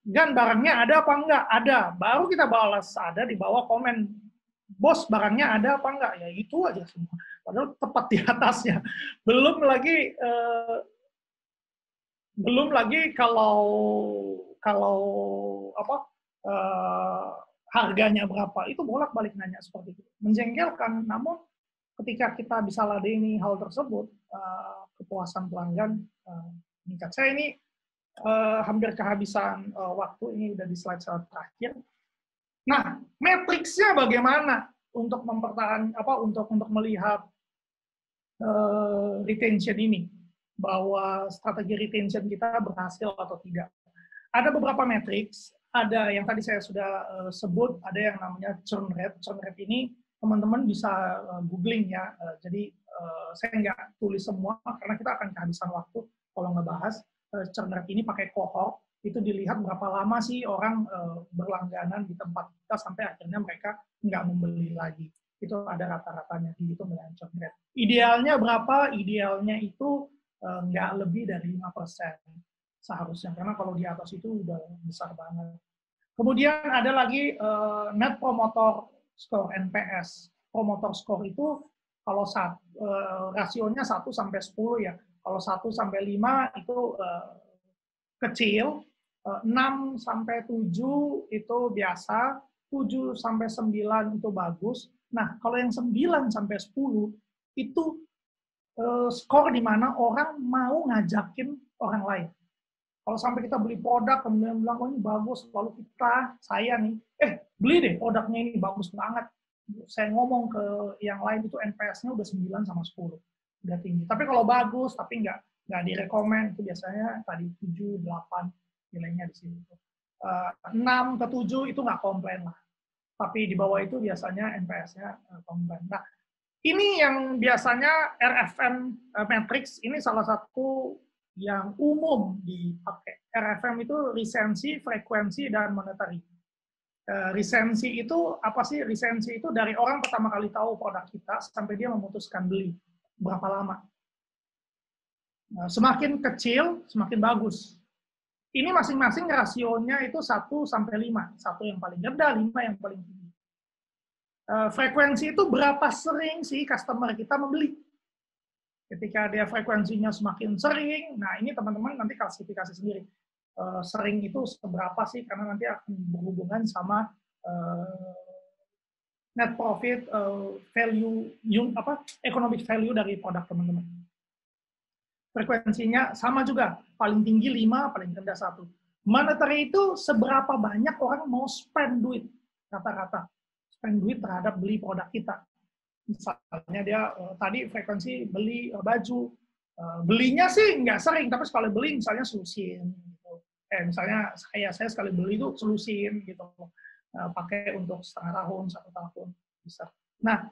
Gan, barangnya ada apa enggak? Ada. Baru kita balas, ada di bawah komen. Bos, barangnya ada apa enggak? Ya itu aja semua. Padahal tepat di atasnya. Belum lagi kalau harganya berapa, itu bolak-balik nanya seperti itu. Menjengkelkan, namun ketika kita bisa ladeni hal tersebut, kepuasan pelanggan meningkat. Saya ini hampir kehabisan waktu, ini udah di slide terakhir. Nah, matriksnya bagaimana untuk untuk melihat retention ini, bahwa strategi retention kita berhasil atau tidak. Ada beberapa matriks, ada yang tadi saya sudah sebut, ada yang namanya churn rate. Churn rate ini teman-teman bisa googling ya. Jadi saya nggak tulis semua karena kita akan kehabisan waktu kalau ngebahas. Cernet ini pakai kohort, itu dilihat berapa lama sih orang berlangganan di tempat kita sampai akhirnya mereka nggak membeli lagi. Itu ada rata-ratanya dihitung dengan cernet. Idealnya berapa? Idealnya itu nggak lebih dari 5% seharusnya, karena kalau di atas itu udah besar banget. Kemudian ada lagi Net Promoter Score, NPS. Promoter Score itu kalau rasionya 1 sampai 10 ya. Kalau 1 sampai 5 itu kecil, 6 sampai 7 itu biasa, 7 sampai 9 itu bagus. Nah, kalau yang 9 sampai 10 itu skor di mana orang mau ngajakin orang lain. Kalau sampai kita beli produk, kemudian bilang, oh ini bagus, lalu saya nih, beli deh produknya ini, bagus banget. Saya ngomong ke yang lain itu NPS-nya udah 9 sama 10. Udah tinggi. Tapi kalau bagus, tapi nggak direkomend, itu biasanya tadi 7, 8 nilainya di sini. 6 ke 7 itu nggak komplain lah. Tapi di bawah itu biasanya NPS-nya komplain. Nah, ini yang biasanya RFM Matrix, ini salah satu yang umum dipakai. RFM itu resensi, frekuensi, dan monetary. Resensi itu apa sih? Resensi itu dari orang pertama kali tahu produk kita sampai dia memutuskan beli. Berapa lama? Nah, semakin kecil, semakin bagus. Ini masing-masing rasionya itu 1 sampai 5. 1 yang paling rendah, 5 yang paling tinggi. Frekuensi itu berapa sering sih customer kita membeli. Ketika dia frekuensinya semakin sering, nah ini teman-teman nanti klasifikasi sendiri. Sering itu seberapa sih, karena nanti akan berhubungan sama net profit, value, economic value dari produk teman-teman. Frekuensinya sama juga, paling tinggi 5, paling rendah 1. Monetary itu seberapa banyak orang mau spend duit, rata-rata. Spend duit terhadap beli produk kita. Misalnya dia tadi frekuensi beli baju, belinya sih nggak sering, tapi sekali beli misalnya selusin. Gitu. Misalnya saya sekali beli itu selusin, gitu. Pakai untuk setengah tahun, 1 tahun. Bisa. Nah,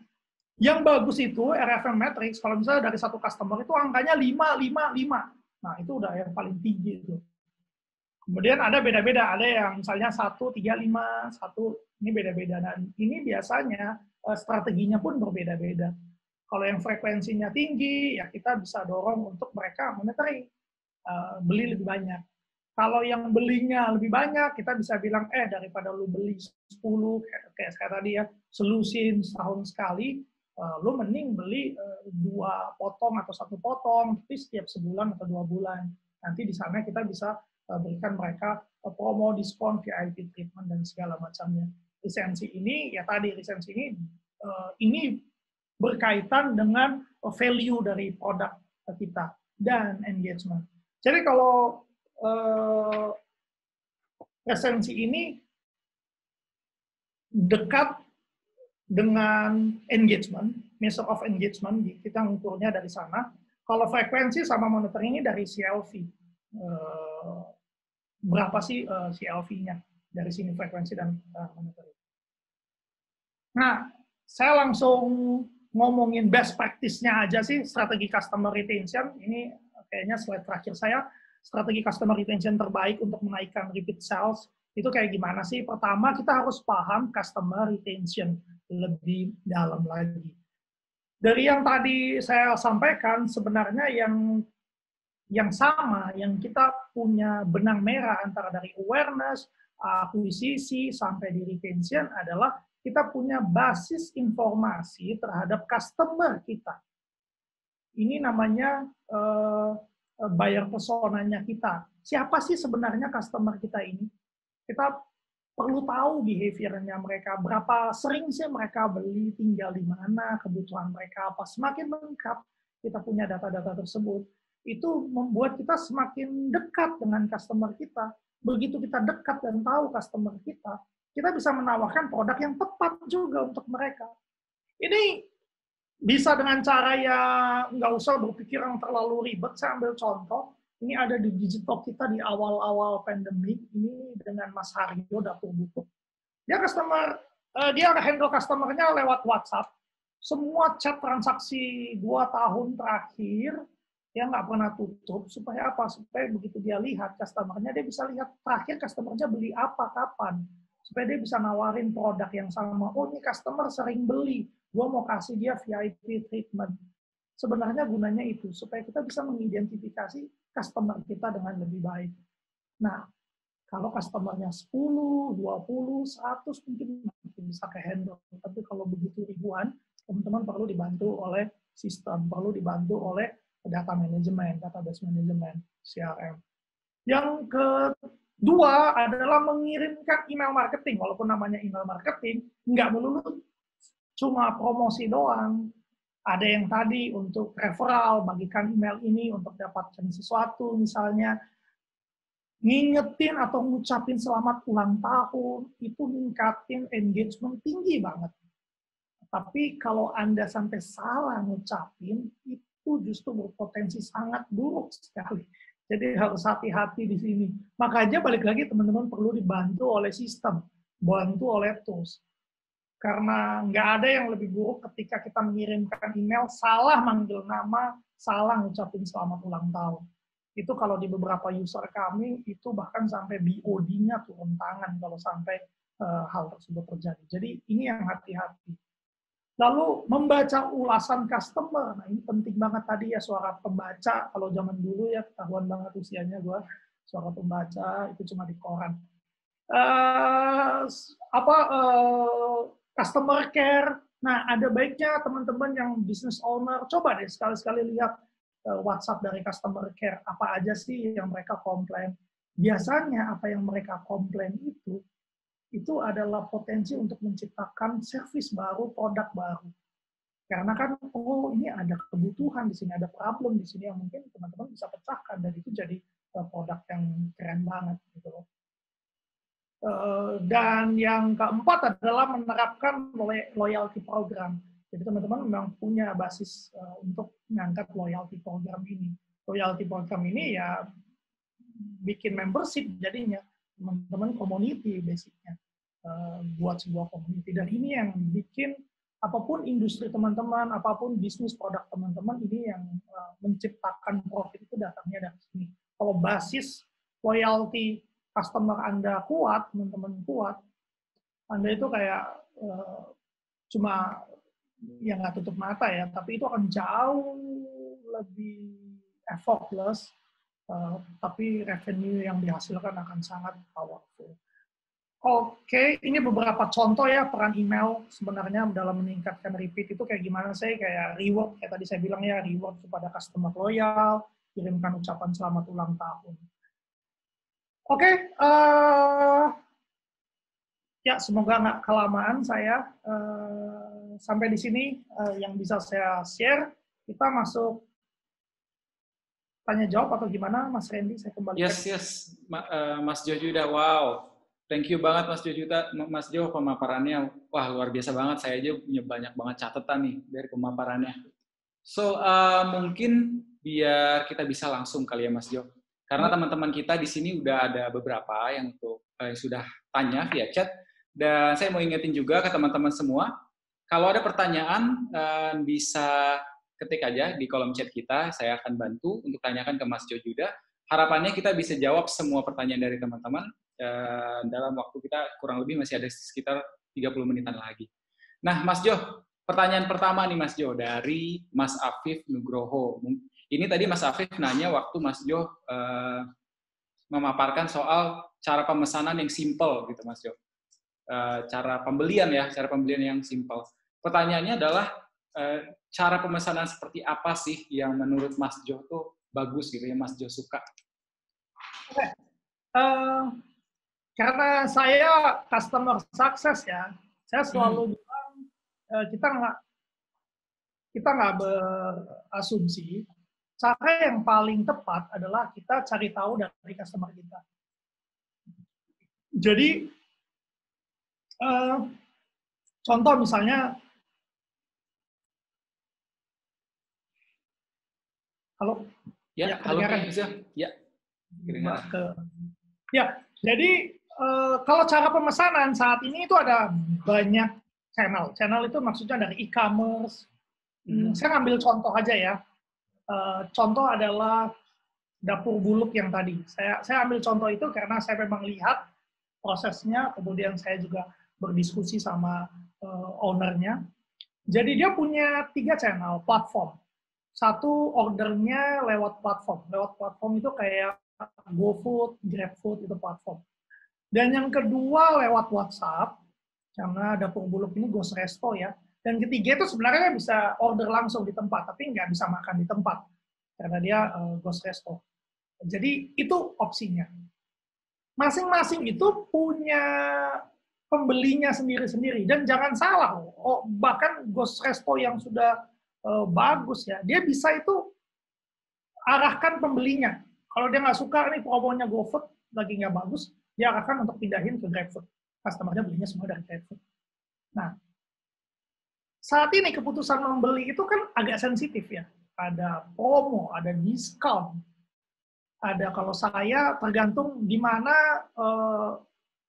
yang bagus itu RFM Matrix, kalau misalnya dari satu customer itu angkanya 5, 5, 5. Nah, itu udah yang paling tinggi itu. Kemudian ada beda-beda, ada yang misalnya 1, 3, 5, 1, ini beda-beda. Dan ini biasanya strateginya pun berbeda-beda. Kalau yang frekuensinya tinggi, ya kita bisa dorong untuk mereka monetary, beli lebih banyak. Kalau yang belinya lebih banyak, kita bisa bilang, daripada lu beli 10, kayak saya tadi ya, selusin setahun sekali, lu mending beli 2 potong atau 1 potong, tapi setiap sebulan atau 2 bulan. Nanti di sana kita bisa berikan mereka promo, diskon, VIP treatment, dan segala macamnya. Lisensi ini, ya tadi, lisensi ini berkaitan dengan value dari produk kita dan engagement. Jadi kalau lisensi ini dekat dengan engagement, measure of engagement, kita ngukurnya dari sana. Kalau frekuensi sama monetary ini dari CLV. Berapa sih CLV-nya? Dari sini frekuensi dan monetary. Nah, saya langsung ngomongin best practice-nya aja sih, strategi customer retention. Ini kayaknya slide terakhir saya. Strategi customer retention terbaik untuk menaikkan repeat sales itu kayak gimana sih? Pertama, kita harus paham customer retention lebih dalam lagi. Dari yang tadi saya sampaikan, sebenarnya yang sama, yang kita punya benang merah antara dari awareness, akuisisi, sampai di retention adalah kita punya basis informasi terhadap customer kita. Ini namanya buyer personanya kita. Siapa sih sebenarnya customer kita ini? Kita perlu tahu behavior-nya mereka, berapa sering sih mereka beli, tinggal di mana, kebutuhan mereka apa. Semakin lengkap kita punya data-data tersebut, itu membuat kita semakin dekat dengan customer kita. Begitu kita dekat dan tahu customer kita bisa menawarkan produk yang tepat juga untuk mereka. Ini bisa dengan cara yang nggak usah berpikir yang terlalu ribet. Saya ambil contoh, ini ada di digital kita di awal-awal pandemi, ini dengan Mas Haryo, Dapur Buku. Dia customer dia handle customer-nya lewat WhatsApp. Semua chat transaksi 2 tahun terakhir, dia nggak pernah tutup. Supaya apa? Supaya begitu dia lihat customer-nya, dia bisa lihat terakhir customer-nya beli apa, kapan. Supaya dia bisa nawarin produk yang sama. Oh, ini customer sering beli. Gua mau kasih dia VIP treatment. Sebenarnya gunanya itu, supaya kita bisa mengidentifikasi customer kita dengan lebih baik. Nah, kalau customer-nya 10, 20, 100 mungkin bisa ke-handle. Tapi kalau begitu ribuan, teman-teman perlu dibantu oleh sistem, perlu dibantu oleh data management, database management, CRM. Yang kedua adalah mengirimkan email marketing. Walaupun namanya email marketing, nggak melulu cuma promosi doang. Ada yang tadi untuk referral, bagikan email ini untuk dapatkan sesuatu, misalnya ngingetin atau ngucapin selamat ulang tahun, itu ningkatin engagement tinggi banget. Tapi kalau Anda sampai salah ngucapin, itu justru berpotensi sangat buruk sekali. Jadi harus hati-hati di sini. Makanya balik lagi teman-teman perlu dibantu oleh sistem, bantu oleh tools. Karena nggak ada yang lebih buruk ketika kita mengirimkan email, salah manggil nama, salah ngucapin selamat ulang tahun. Itu kalau di beberapa user kami, itu bahkan sampai BOD-nya turun tangan kalau sampai hal tersebut terjadi. Jadi ini yang hati-hati. Lalu membaca ulasan customer, nah ini penting banget tadi ya, suara pembaca. Kalau zaman dulu ya, ketahuan banget usianya gue, suara pembaca itu cuma di koran. Customer care. Nah, ada baiknya teman-teman yang business owner, coba deh sekali-sekali lihat WhatsApp dari customer care. Apa aja sih yang mereka komplain. Biasanya apa yang mereka komplain itu adalah potensi untuk menciptakan service baru, produk baru. Karena kan, oh ini ada kebutuhan di sini, ada problem di sini yang mungkin teman-teman bisa pecahkan, dan itu jadi produk yang keren banget gitu loh. Dan yang keempat adalah menerapkan loyalty program. Jadi teman-teman memang punya basis untuk mengangkat loyalty program ini. Loyalty program ini ya bikin membership jadinya, teman-teman community basicnya, buat sebuah community. Dan ini yang bikin apapun industri teman-teman, apapun bisnis produk teman-teman, ini yang menciptakan profit itu datangnya dari sini. Kalau basis loyalty customer Anda kuat, teman-teman kuat, Anda itu kayak cuma ya nggak tutup mata ya, tapi itu akan jauh lebih effortless, tapi revenue yang dihasilkan akan sangat powerful. Oke, ini beberapa contoh ya peran email sebenarnya dalam meningkatkan repeat itu kayak gimana sih, kayak reward, kayak tadi saya bilang ya, reward kepada customer loyal, kirimkan ucapan selamat ulang tahun. Oke, ya semoga nggak kelamaan saya sampai di sini yang bisa saya share. Kita masuk tanya jawab atau gimana, Mas Randy? Saya kembali. Yes, Mas Jo Juda, wow, thank you banget Mas Jo Juda, Mas Jo, pemaparannya wah luar biasa banget. Saya aja punya banyak banget catatan nih dari pemaparannya. So mungkin biar kita bisa langsung kali ya Mas Jo. Karena teman-teman kita di sini udah ada beberapa yang sudah tanya via chat, dan saya mau ingetin juga ke teman-teman semua, kalau ada pertanyaan bisa ketik aja di kolom chat kita, saya akan bantu untuk tanyakan ke Mas Jo Juda. Harapannya kita bisa jawab semua pertanyaan dari teman-teman dalam waktu kita kurang lebih masih ada sekitar 30 menitan lagi. Nah, Mas Jo, pertanyaan pertama nih Mas Jo dari Mas Afif Nugroho. Ini tadi Mas Afif nanya waktu Mas Jo memaparkan soal cara pemesanan yang simple gitu Mas Jo. Cara pembelian yang simple. Pertanyaannya adalah cara pemesanan seperti apa sih yang menurut Mas Jo tuh bagus gitu ya, Mas Jo suka? Oke. Karena saya customer success ya, saya selalu bilang kita nggak berasumsi. Cara yang paling tepat adalah kita cari tahu dari customer kita. Jadi, contoh misalnya, halo? Ya, halo, bisa? Ya, ya, jadi Kalau cara pemesanan saat ini itu ada banyak channel. Channel itu maksudnya dari e-commerce. Saya ambil contoh aja ya. Contoh adalah dapur buluk yang tadi. Saya ambil contoh itu karena saya memang lihat prosesnya, kemudian saya juga berdiskusi sama ownernya. Jadi dia punya 3 channel platform. Satu ordernya lewat platform. Lewat platform itu kayak GoFood, GrabFood itu platform. Dan yang kedua lewat WhatsApp, karena dapur buluk ini ghost resto ya. Dan ketiga itu sebenarnya bisa order langsung di tempat, tapi nggak bisa makan di tempat karena dia ghost resto. Jadi itu opsinya. Masing-masing itu punya pembelinya sendiri-sendiri. Dan jangan salah, bahkan ghost resto yang sudah bagus ya, dia bisa itu arahkan pembelinya. Kalau dia nggak suka nih promonya GoFood lagi nggak bagus, dia arahkan untuk pindahin ke GrabFood. Customer-nya belinya semua dari GrabFood. Nah, saat ini keputusan membeli itu kan agak sensitif ya. Ada promo, ada diskon, ada kalau saya tergantung di mana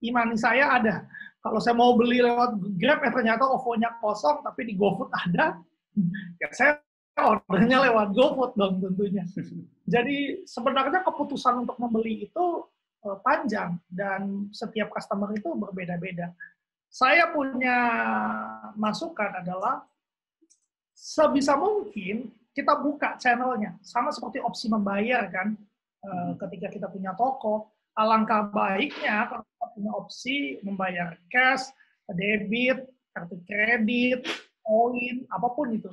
imani saya ada. Kalau saya mau beli lewat Grab, ternyata OVO-nya kosong, tapi di GoFood ada, ya saya ordernya lewat GoFood dong tentunya. Jadi sebenarnya keputusan untuk membeli itu panjang, dan setiap customer itu berbeda-beda. Saya punya masukan adalah, sebisa mungkin kita buka channelnya, sama seperti opsi membayar kan, ketika kita punya toko, alangkah baiknya kalau kita punya opsi membayar cash, debit, kartu kredit, poin, apapun itu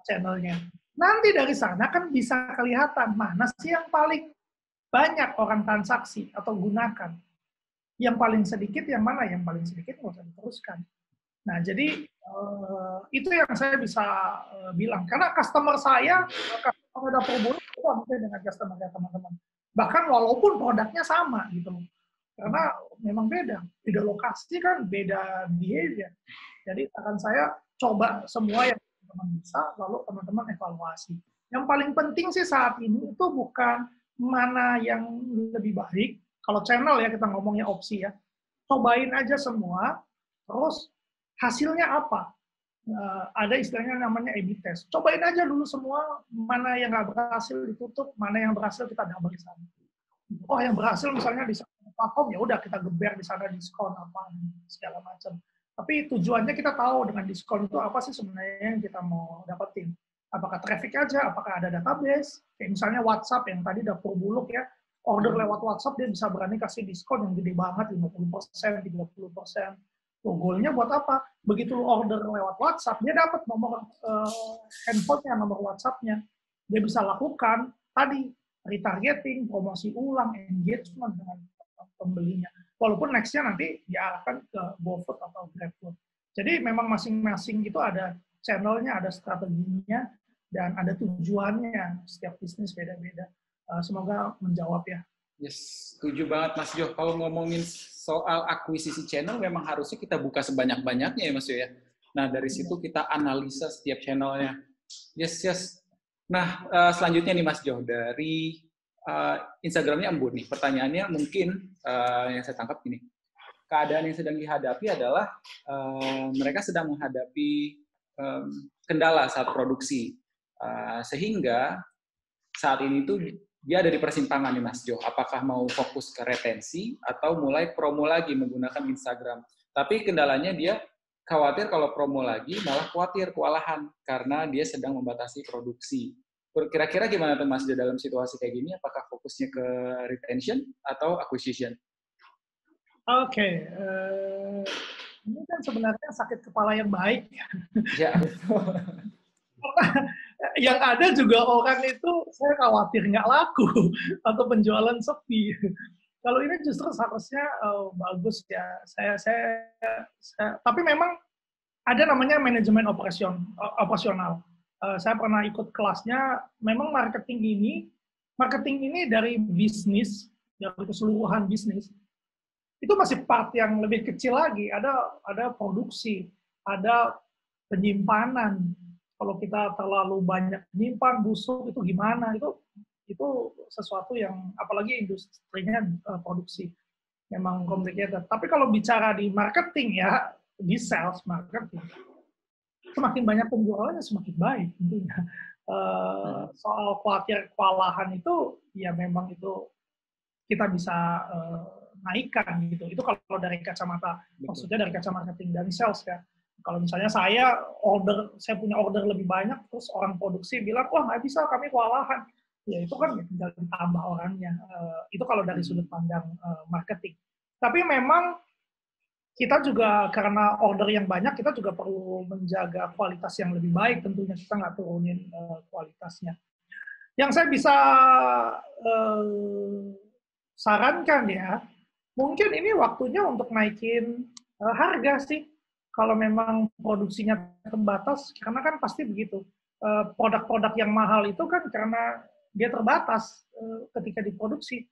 channelnya. Nanti dari sana kan bisa kelihatan mana sih yang paling banyak orang transaksi atau gunakan. Yang paling sedikit yang mana? Yang paling sedikit nggak usah diteruskan. Nah, jadi itu yang saya bisa bilang. Karena customer saya, customer dapur buluk itu hampir dengan customer teman-teman. Bahkan walaupun produknya sama gitu. Karena memang beda lokasi kan, beda behavior. Jadi akan saya coba semua yang teman-teman bisa, lalu teman-teman evaluasi. Yang paling penting sih saat ini itu bukan mana yang lebih baik. Kalau channel ya, kita ngomongnya opsi ya. Cobain aja semua, terus hasilnya apa? Ada istilahnya namanya A/B test. Cobain aja dulu semua, mana yang nggak berhasil ditutup, mana yang berhasil kita double di sana. Oh, yang berhasil misalnya di platform, ya udah kita geber di sana diskon apa segala macam. Tapi tujuannya kita tahu dengan diskon itu apa sih sebenarnya yang kita mau dapetin. Apakah traffic aja, apakah ada database, kayak misalnya WhatsApp yang tadi dapur buluk ya, order lewat WhatsApp dia bisa berani kasih diskon yang gede banget, 50%, 30%. Tuh, goalnya buat apa? Begitu order lewat WhatsApp, dia dapat nomor handphonenya, nomor WhatsApp-nya. Dia bisa lakukan tadi retargeting, promosi ulang, engagement dengan pembelinya. Walaupun next-nya nanti diarahkan ke GoFood atau GrabFood. Jadi memang masing-masing itu ada channelnya, ada strateginya, dan ada tujuannya. Setiap bisnis beda-beda. Semoga menjawab ya. Yes, setuju banget Mas Jo. Kalau ngomongin soal akuisisi channel, memang harusnya kita buka sebanyak-banyaknya ya Mas Jo ya. Nah, dari situ kita analisa setiap channelnya. Yes. Nah, selanjutnya nih Mas Jo, dari Instagramnya Embun nih. Pertanyaannya mungkin yang saya tangkap ini. Keadaan yang sedang dihadapi adalah mereka sedang menghadapi kendala saat produksi. Sehingga saat ini tuh dia ada di persimpangan nih Mas Jo. Apakah mau fokus ke retensi atau mulai promo lagi menggunakan Instagram. Tapi kendalanya dia khawatir kalau promo lagi malah kewalahan karena dia sedang membatasi produksi. Kira-kira gimana tuh Mas Jo dalam situasi kayak gini? Apakah fokusnya ke retention atau acquisition? Oke. Ini kan sebenarnya sakit kepala yang baik. Ya, betul. Yang ada juga orang itu saya khawatir nggak laku atau penjualan sepi. Kalau ini justru seharusnya bagus ya. Saya tapi memang ada namanya manajemen operasional. Saya pernah ikut kelasnya. Memang marketing ini dari bisnis, dari keseluruhan bisnis itu masih part yang lebih kecil lagi. Ada produksi, ada penyimpanan. Kalau kita terlalu banyak menyimpan, busuk, itu gimana? Itu sesuatu yang, apalagi industrinya produksi. memang complicated. Tapi kalau bicara di marketing ya, di sales marketing, semakin banyak penjualannya semakin baik tentunya. Soal khawatir kewalahan itu ya memang itu kita bisa naikkan gitu. Itu kalau dari kacamata, maksudnya dari kacamata marketing dan sales ya. Kalau misalnya saya punya order lebih banyak, terus orang produksi bilang, wah nggak bisa, kami kewalahan. Ya itu kan tinggal ditambah orangnya. Itu kalau dari sudut pandang marketing. Tapi memang kita juga karena order yang banyak, kita juga perlu menjaga kualitas yang lebih baik. Tentunya kita nggak turunin kualitasnya. Yang saya bisa sarankan ya, mungkin ini waktunya untuk naikin harga sih. Kalau memang produksinya terbatas, karena kan pasti begitu. Produk-produk yang mahal itu kan karena dia terbatas ketika diproduksi.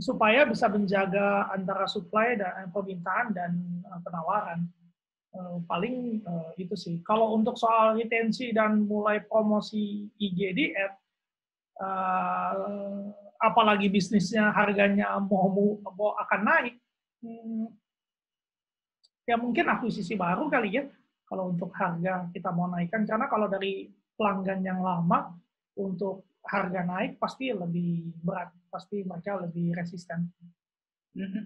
Supaya bisa menjaga antara supply dan permintaan dan penawaran. Paling itu sih. Kalau untuk soal retensi dan mulai promosi IG di ad, apalagi bisnisnya harganya mau akan naik, ya mungkin akuisisi baru kali ya. Kalau untuk harga kita mau naikkan, karena kalau dari pelanggan yang lama untuk harga naik pasti lebih berat, pasti mereka lebih resisten. Gitu.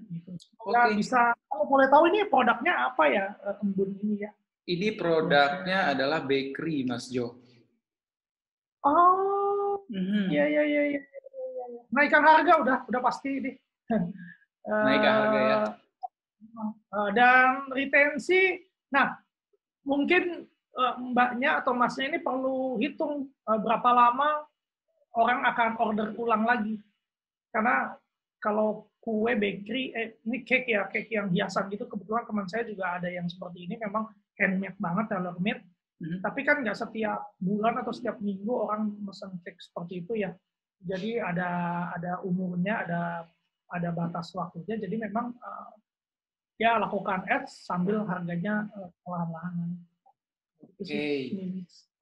Okay. Bisa, kalau boleh tahu ini produknya apa ya, Embun ini ya? Ini produknya adalah bakery, Mas Jo. Oh, iya. Naikkan harga udah pasti deh. Naikkan harga ya. Dan retensi, nah mungkin mbaknya atau masnya ini perlu hitung berapa lama orang akan order ulang lagi. Karena kalau kue bakery, ini cake ya, cake yang hiasan gitu, kebetulan teman saya juga ada yang seperti ini, memang handmade banget, tailor made. Tapi kan nggak setiap bulan atau setiap minggu orang mesen cake seperti itu ya. Jadi ada umurnya, ada batas waktunya. Jadi memang ya lakukan ads sambil harganya perlahan-lahan.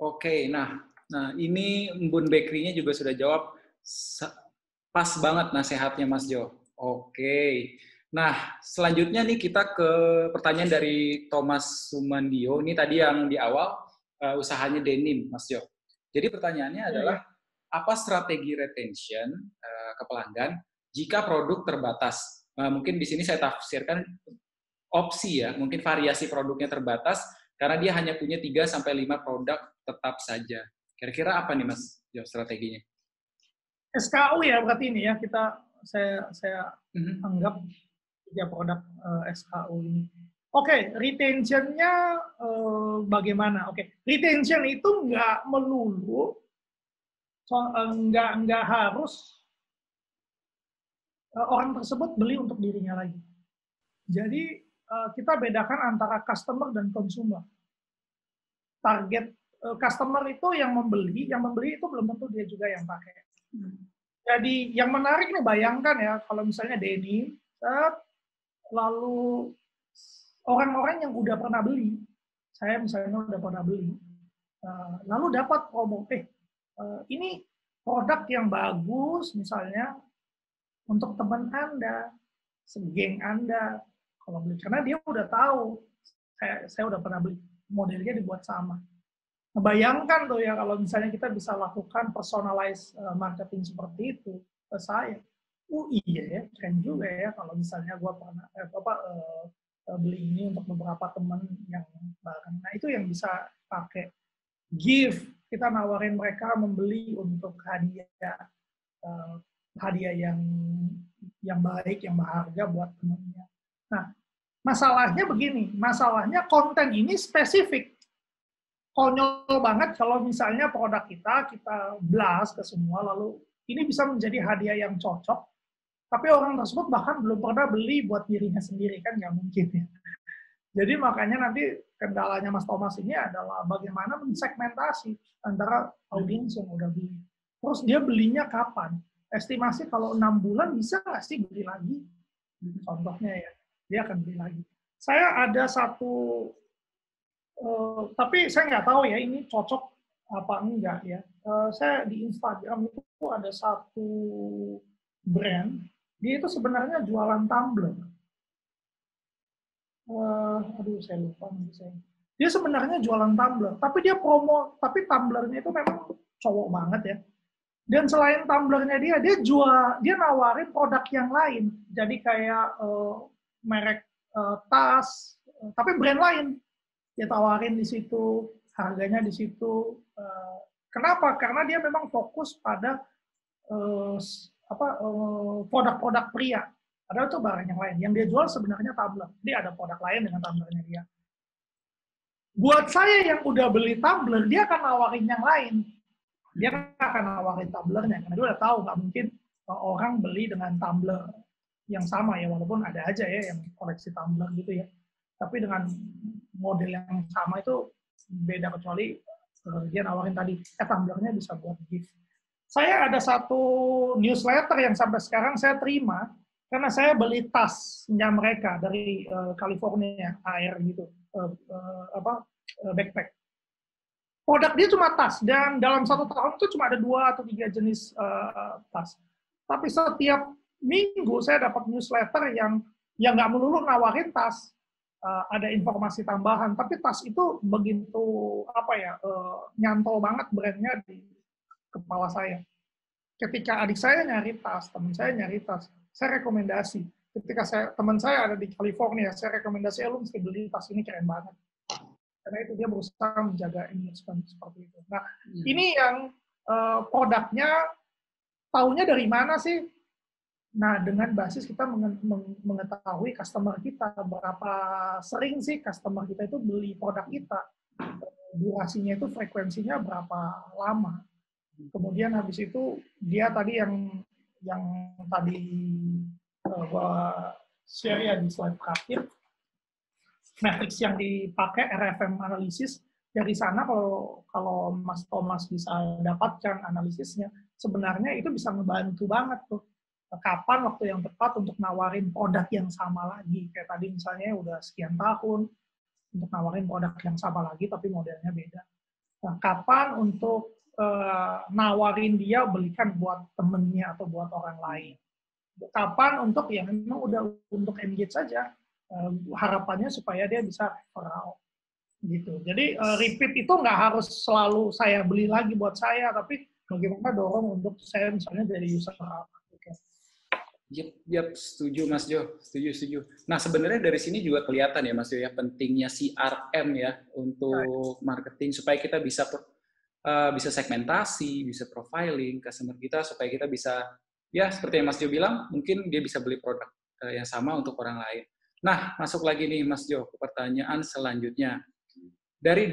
Oke. Nah, ini Embun Bakery-nya juga sudah jawab. Pas banget nasihatnya Mas Jo. Oke. Nah, selanjutnya nih kita ke pertanyaan dari Thomas Sumandio. Ini tadi yang di awal, usahanya denim, Mas Jo. Jadi pertanyaannya adalah, apa strategi retention ke pelanggan jika produk terbatas? Mungkin di sini saya tafsirkan opsi ya, mungkin variasi produknya terbatas, karena dia hanya punya 3-5 produk tetap saja. Kira-kira apa nih Mas Jo strateginya? SKU ya berarti ini ya, saya anggap 3 produk SKU ini. Oke, retention-nya bagaimana? Oke, retention itu nggak melulu, nggak harus orang tersebut beli untuk dirinya lagi. Jadi kita bedakan antara customer dan consumer. Target customer itu yang membeli itu belum tentu dia juga yang pakai. Jadi yang menarik nih, bayangkan ya, kalau misalnya denim, lalu orang-orang yang udah pernah beli, saya misalnya udah pernah beli, lalu dapat promo, ini produk yang bagus misalnya untuk teman Anda, segeng Anda, kalau beli, karena dia udah tahu, saya udah pernah beli, modelnya dibuat sama. Bayangkan tuh ya kalau misalnya kita bisa lakukan personalized marketing seperti itu ke saya. Iya ya, keren juga ya kalau misalnya gue pernah beli ini untuk beberapa teman yang bareng. Nah itu yang bisa pakai gift, kita nawarin mereka membeli untuk hadiah yang baik, yang berharga buat temannya. Nah masalahnya begini, masalahnya konten ini spesifik. Konyol banget kalau misalnya produk kita blast ke semua, lalu ini bisa menjadi hadiah yang cocok, tapi orang tersebut bahkan belum pernah beli buat dirinya sendiri, kan nggak mungkin ya. Jadi makanya nanti kendalanya Mas Thomas ini adalah bagaimana mensegmentasi antara audiens yang udah beli. Terus dia belinya kapan? Estimasi kalau 6 bulan bisa nggak sih beli lagi? Contohnya ya, dia akan beli lagi. Saya ada satu, tapi saya nggak tahu ya ini cocok apa enggak ya. Saya di Instagram itu ada satu brand Dia itu sebenarnya jualan tumbler. Aduh, saya lupa nih saya. Dia sebenarnya jualan tumbler, tapi dia promo, tapi tumblernya itu memang cowok banget ya. Dan selain tumblernya dia nawarin produk yang lain. Jadi kayak merek tas, tapi brand lain. Dia tawarin di situ, harganya di situ. Kenapa? Karena dia memang fokus pada produk-produk pria. Padahal itu barang yang lain. Yang dia jual sebenarnya tumbler. Dia ada produk lain dengan tumblernya dia. Buat saya yang udah beli tumbler, dia akan nawarin yang lain. Dia akan nawarin tumblernya. Karena dia udah tahu nggak mungkin orang beli dengan tumbler yang sama ya. Walaupun ada aja ya yang koleksi tumbler gitu ya. Tapi dengan model yang sama itu beda, kecuali dia nawarin tadi, tumblernya bisa buat gift. Saya ada satu newsletter yang sampai sekarang saya terima, karena saya beli tasnya mereka dari California Air gitu, backpack. Produk dia cuma tas, dan dalam 1 tahun itu cuma ada 2 atau 3 jenis tas. Tapi setiap minggu saya dapat newsletter yang nggak melulu nawarin tas, ada informasi tambahan. Tapi tas itu begitu nyantol banget brandnya di kepala saya. Ketika adik saya nyari tas, teman saya nyari tas, saya rekomendasi. Ketika teman saya ada di California, saya rekomendasi, lu mesti beli tas ini, keren banget. Karena itu dia berusaha menjaga engagement seperti itu. Nah, ini yang produknya taunya dari mana sih? Nah, dengan basis kita mengetahui customer kita, berapa sering sih customer kita itu beli produk kita, durasinya itu, frekuensinya berapa lama. Kemudian habis itu dia tadi yang tadi gua share ya di slide terakhir, matrix yang dipakai RFM analisis. Dari sana kalau Mas Thomas bisa dapatkan analisisnya, sebenarnya itu bisa ngebantu banget tuh. Kapan waktu yang tepat untuk nawarin produk yang sama lagi. Kayak tadi misalnya udah sekian tahun untuk nawarin produk yang sama lagi tapi modelnya beda. Nah, kapan untuk nawarin dia belikan buat temennya atau buat orang lain. Kapan untuk yang memang udah untuk engage saja, harapannya supaya dia bisa referral gitu. Jadi repeat itu nggak harus selalu saya beli lagi buat saya, tapi bagaimana dorong untuk saya misalnya dari user apa. Yep, setuju Mas Jo, setuju. Nah, sebenarnya dari sini juga kelihatan ya Mas Jo ya, pentingnya CRM ya untuk marketing, supaya kita bisa segmentasi, bisa profiling customer kita, supaya kita bisa, ya seperti yang Mas Jo bilang, mungkin dia bisa beli produk yang sama untuk orang lain. Nah, masuk lagi nih Mas Jo ke pertanyaan selanjutnya. Dari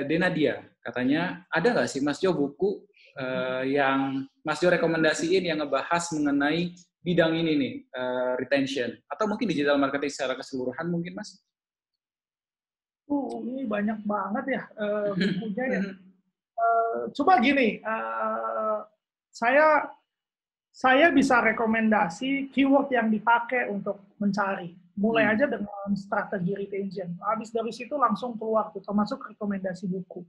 Denadia, katanya, ada nggak sih Mas Jo buku yang Mas Jo rekomendasiin yang ngebahas mengenai bidang ini nih, retention, atau mungkin digital marketing secara keseluruhan mungkin Mas? Ini banyak banget ya bukunya ya. Coba gini, saya bisa rekomendasi keyword yang dipakai untuk mencari. Mulai aja dengan strategi retention. Habis dari situ langsung keluar tuh, termasuk rekomendasi buku.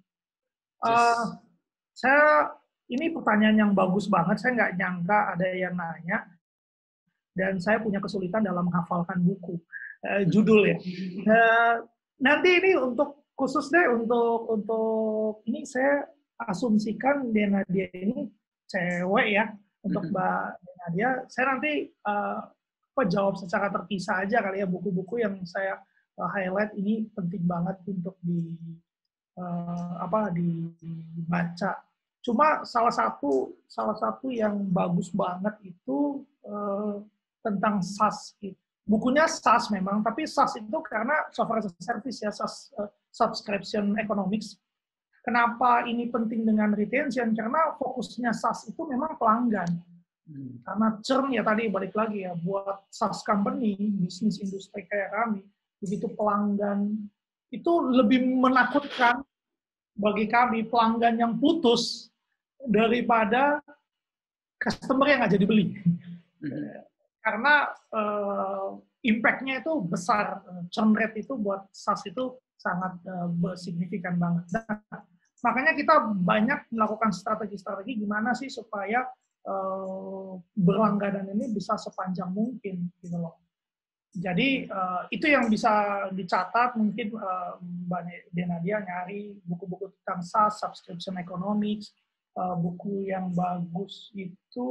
Ini pertanyaan yang bagus banget. Saya nggak nyangka ada yang nanya. Dan saya punya kesulitan dalam menghafalkan buku. Judul ya. Nanti ini khusus deh untuk ini saya asumsikan Denadia ini cewek ya. Untuk Mbak Denadia, saya nanti jawab secara terpisah aja kali ya, buku-buku yang saya highlight ini penting banget untuk dibaca. Cuma salah satu yang bagus banget itu tentang SaaS. Bukunya SaaS memang, tapi SaaS itu karena software as a service ya, SaaS, subscription economics. Kenapa ini penting dengan retention? Karena fokusnya SaaS itu memang pelanggan. Karena churn ya tadi balik lagi ya, buat SaaS company, bisnis industri kayak kami, begitu pelanggan itu lebih menakutkan bagi kami, pelanggan yang putus daripada customer yang nggak jadi beli. Karena impact-nya itu besar, churn rate itu buat SaaS itu sangat signifikan banget. Nah, makanya kita banyak melakukan strategi-strategi gimana sih supaya berlangganan ini bisa sepanjang mungkin gitu loh. Jadi itu yang bisa dicatat, mungkin Mbak Denadia nyari buku-buku tentang SaaS, subscription economics, buku yang bagus itu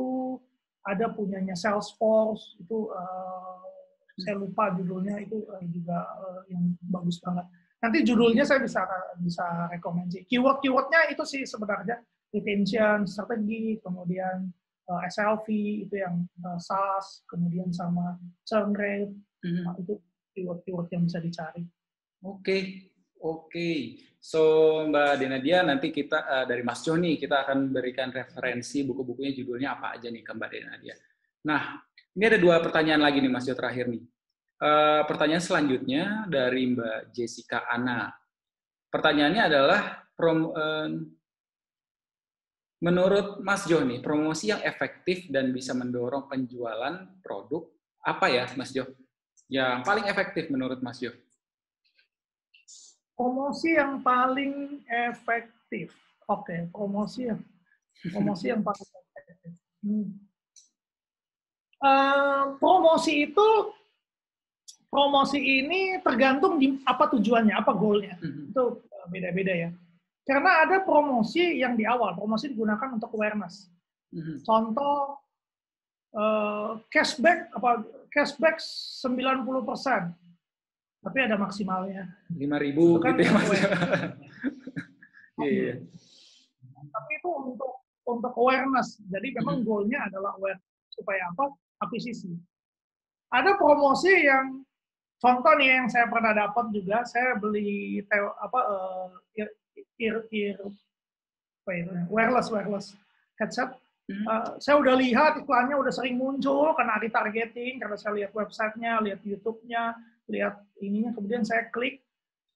ada punyanya Salesforce, itu saya lupa judulnya, itu juga yang bagus banget. Nanti judulnya saya bisa rekomendasi. Keyword-keywordnya itu sih sebenarnya retention, strategi, kemudian SLV itu yang SaaS, kemudian sama churn rate. Nah, itu keyword-keyword yang bisa dicari. Oke. So Mbak Denadia, nanti kita dari Mas Joni kita akan berikan referensi buku-bukunya, judulnya apa aja nih ke Mbak Denadia. Nah, ini ada 2 pertanyaan lagi nih Mas Jo, terakhir nih. Pertanyaan selanjutnya dari Mbak Jessica Ana. Pertanyaannya adalah menurut Mas Jo nih, promosi yang efektif dan bisa mendorong penjualan produk apa ya Mas Jo? Yang paling efektif menurut Mas Jo? Promosi yang paling efektif. Oke, promosi yang paling efektif. Promosi ini tergantung di apa tujuannya, apa goalnya. Itu beda-beda ya. Karena ada promosi yang di awal, promosi digunakan untuk awareness. Contoh cashback 90%. Tapi ada maksimalnya. 5.000 kan gitu ya Mas. Iya. Tapi itu untuk awareness. Jadi memang goalnya adalah awareness. Supaya apa? Akuisisi. Ada promosi yang, contoh nih yang saya pernah dapat juga, saya beli wireless headset. Saya udah lihat iklannya udah sering muncul karena ditargeting, karena saya lihat websitenya, lihat YouTube-nya, lihat ininya, kemudian saya klik.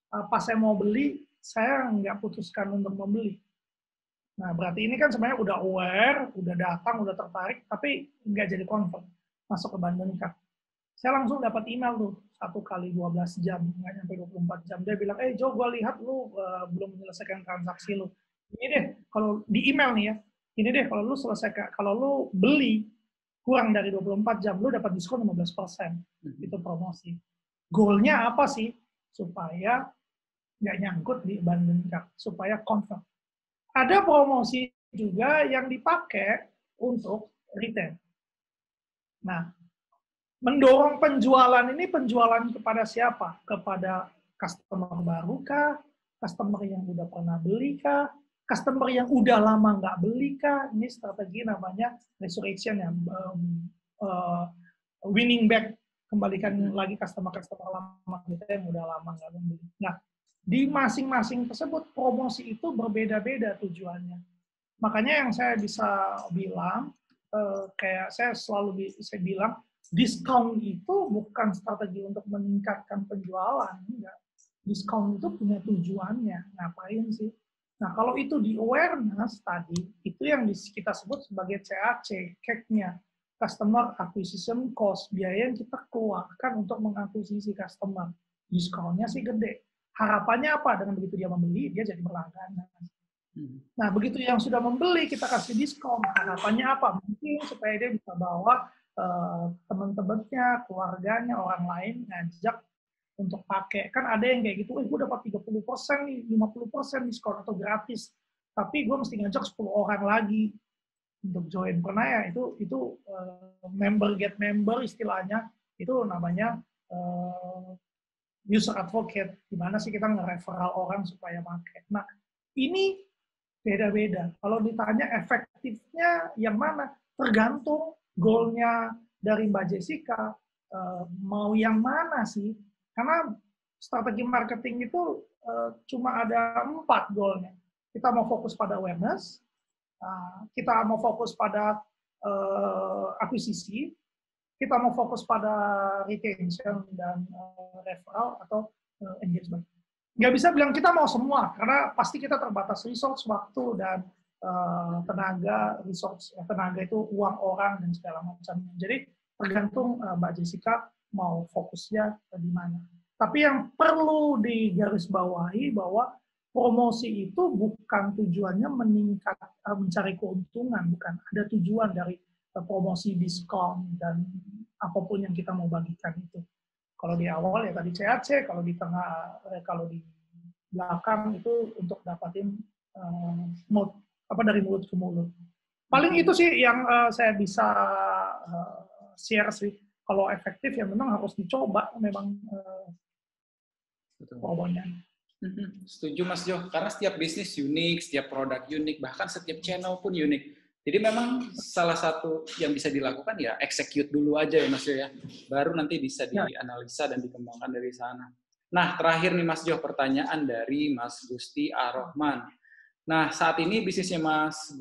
Pas saya mau beli, saya nggak putuskan untuk membeli. Nah, berarti ini kan sebenarnya udah aware, udah datang, udah tertarik, tapi nggak jadi convert, masuk ke Bandung Card. Saya langsung dapat email tuh, 1 kali 12 jam, nggak nyampe 24 jam. Dia bilang, Jo, gue lihat lu belum menyelesaikan transaksi lu. Ini deh, kalau di email nih ya, ini deh, kalau lu selesaikan, kalau lu beli kurang dari 24 jam, lu dapat diskon 15%. Itu promosi. Goalnya apa sih? Supaya nggak nyangkut di Bandung Card, supaya convert. Ada promosi juga yang dipakai untuk retail. Nah, mendorong penjualan ini, penjualan kepada siapa? Kepada customer baru kah? Customer yang udah pernah beli kah? Customer yang udah lama nggak beli kah? Ini strategi namanya resurrection ya, winning back, kembalikan lagi customer-customer lama kita yang udah lama nggak beli. Nah, di masing-masing tersebut promosi itu berbeda-beda tujuannya. Makanya yang saya bisa bilang, kayak saya selalu bilang, diskon itu bukan strategi untuk meningkatkan penjualan, enggak. Diskon itu punya tujuannya, ngapain sih? Nah, kalau itu di awareness tadi, itu yang kita sebut sebagai CAC, CAC-nya, Customer Acquisition Cost, biaya yang kita keluarkan untuk mengakuisisi customer. Diskonnya sih gede. Harapannya apa? Dengan begitu dia membeli, dia jadi berlangganan. Nah, begitu yang sudah membeli, kita kasih diskon. Harapannya apa? Mungkin supaya dia bisa bawa teman-temannya, keluarganya, orang lain, ngajak untuk pakai. Kan ada yang kayak gitu, gue dapat 30% nih, 50% diskon atau gratis. Tapi gue mesti ngajak 10 orang lagi untuk join. Pernah ya, itu member get member istilahnya, itu namanya user advocate. Gimana sih kita nge-referral orang supaya pakai. Nah, ini beda-beda. Kalau ditanya efektifnya yang mana, tergantung goalnya dari Mbak Jessica, mau yang mana sih? Karena strategi marketing itu cuma ada 4 goalnya. Kita mau fokus pada awareness, kita mau fokus pada akuisisi, kita mau fokus pada retention dan referral atau engagement. Nggak bisa bilang kita mau semua, karena pasti kita terbatas resource, waktu, dan tenaga. Tenaga itu uang orang dan segala macam. Jadi tergantung Mbak Jessica mau fokusnya di mana. Tapi yang perlu digarisbawahi bahwa promosi itu bukan tujuannya mencari keuntungan, bukan. Ada tujuan dari promosi, diskon, dan apapun yang kita mau bagikan itu. Kalau di awal ya tadi CAC, kalau di tengah, kalau di belakang itu untuk dapatin dari mulut ke mulut. Paling itu sih yang saya bisa share sih. Kalau efektif ya memang harus dicoba memang promonya. Setuju Mas Jo, karena setiap bisnis unik, setiap produk unik, bahkan setiap channel pun unik. Jadi memang salah satu yang bisa dilakukan ya execute dulu aja ya Mas Jo ya, baru nanti bisa dianalisa dan dikembangkan dari sana. Nah terakhir nih Mas Jo, pertanyaan dari Mas Gusti Ar-Rahman. Nah saat ini bisnisnya Mas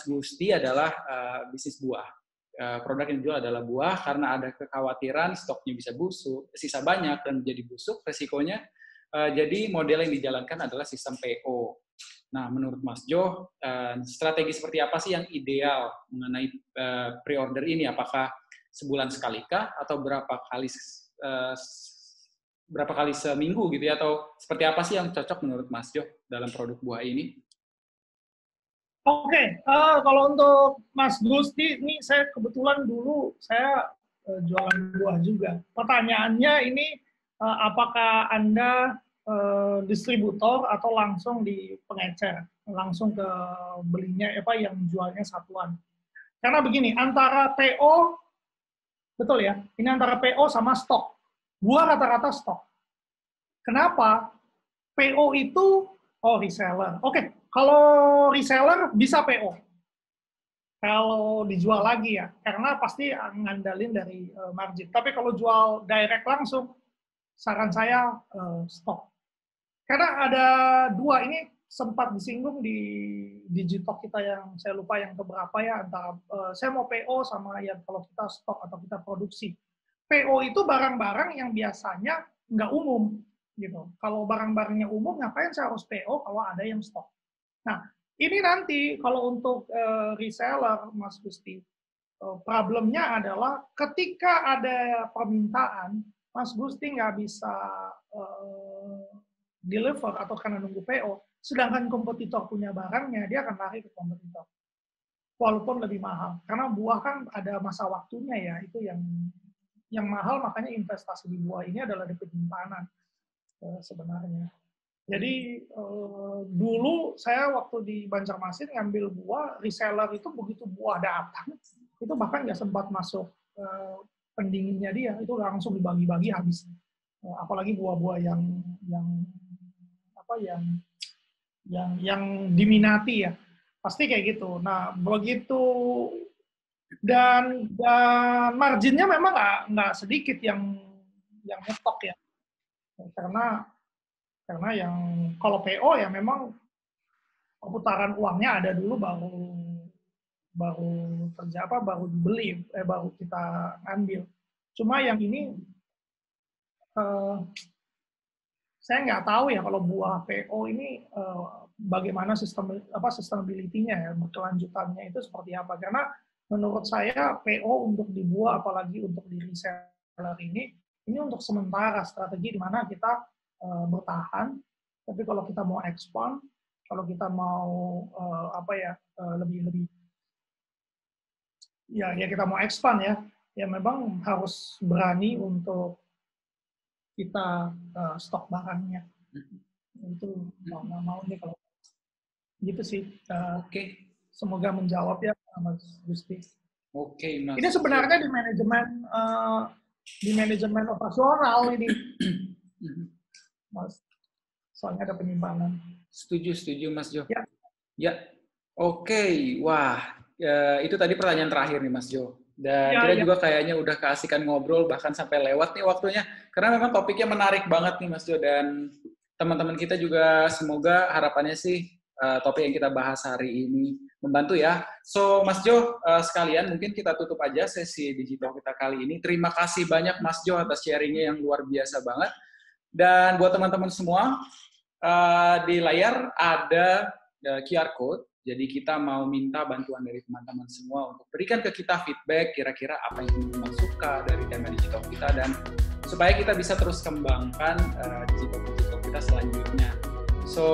Gusti adalah bisnis buah. Produk yang dijual adalah buah, karena ada kekhawatiran stoknya bisa busuk, sisa banyak dan jadi busuk, resikonya. Jadi model yang dijalankan adalah sistem PO. Nah, menurut Mas Jo, strategi seperti apa sih yang ideal mengenai pre-order ini? Apakah sebulan sekalikah atau berapa kali seminggu gitu ya? Atau seperti apa sih yang cocok menurut Mas Jo dalam produk buah ini? Oke, kalau untuk Mas Gusti, ini saya kebetulan dulu saya jualan buah juga. Pertanyaannya ini, apakah Anda distributor atau langsung di pengecer, langsung ke belinya yang jualnya satuan? Karena begini, antara PO, betul ya, ini antara PO sama stok. Buah rata-rata stok. Kenapa? PO itu reseller. Oke. Kalau reseller bisa PO, kalau dijual lagi ya, karena pasti ngandalin dari margin. Tapi kalau jual direct langsung, saran saya stok. Karena ada dua, ini sempat disinggung di Digitalk kita yang saya lupa yang keberapa ya, antara saya mau PO sama yang kalau kita stok atau kita produksi. PO itu barang-barang yang biasanya nggak umum, gitu. Kalau barang-barangnya umum, ngapain saya harus PO kalau ada yang stok? Nah, ini nanti kalau untuk reseller, Mas Gusti, problemnya adalah ketika ada permintaan, Mas Gusti nggak bisa deliver atau karena nunggu PO, sedangkan kompetitor punya barangnya, dia akan lari ke kompetitor. Walaupun lebih mahal. Karena buah kan ada masa waktunya ya, itu yang mahal, makanya investasi di buah ini adalah di penyimpanan sebenarnya. Jadi dulu saya waktu di Banjarmasin ngambil buah, reseller itu begitu buah datang, itu bahkan nggak sempat masuk pendinginnya dia, itu langsung dibagi-bagi habis. Apalagi buah-buah yang diminati ya, pasti kayak gitu. Nah begitu, dan marginnya memang nggak sedikit yang nyetok ya, karena yang kalau PO ya memang perputaran uangnya ada dulu baru dibeli, baru kita ambil. Cuma yang ini saya nggak tahu ya kalau buah PO ini bagaimana sustainability-nya ya, berkelanjutannya itu seperti apa. Karena menurut saya PO untuk di buah, apalagi untuk di reseller ini untuk sementara strategi di mana kita bertahan, tapi kalau kita mau expand, kalau kita mau lebih ya kita mau expand ya memang harus berani untuk kita stok barangnya. Itu mau nih kalau gitu sih. Oke. Semoga menjawab ya Mas Gusti. Oke, Mas. Ini sebenarnya di manajemen operasional ini. Mas, soalnya ada penyimpanan. Setuju Mas Jo. Ya. Oke. Wah, itu tadi pertanyaan terakhir nih Mas Jo. Dan kita juga kayaknya udah keasikan ngobrol, bahkan sampai lewat nih waktunya. Karena memang topiknya menarik banget nih Mas Jo. Dan teman-teman kita juga semoga harapannya sih topik yang kita bahas hari ini membantu ya. So Mas Jo, sekalian mungkin kita tutup aja sesi digital kita kali ini. Terima kasih banyak Mas Jo atas sharingnya yang luar biasa banget. Dan buat teman-teman semua, di layar ada QR Code, jadi kita mau minta bantuan dari teman-teman semua untuk berikan ke kita feedback, kira-kira apa yang teman-teman suka dari tema digital kita, dan supaya kita bisa terus kembangkan digital kita selanjutnya. So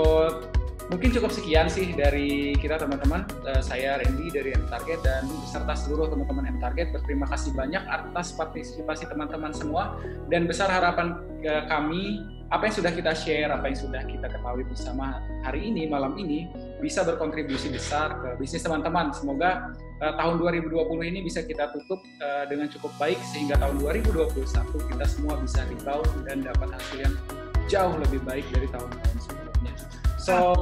mungkin cukup sekian sih dari kita teman-teman. Saya Randy dari M-Target dan beserta seluruh teman-teman M-Target berterima kasih banyak atas partisipasi teman-teman semua, dan besar harapan kami apa yang sudah kita share, apa yang sudah kita ketahui bersama hari ini, malam ini, bisa berkontribusi besar ke bisnis teman-teman. Semoga tahun 2020 ini bisa kita tutup dengan cukup baik, sehingga tahun 2021 kita semua bisa rebound dan dapat hasil yang jauh lebih baik dari tahun-tahun sebelumnya. So,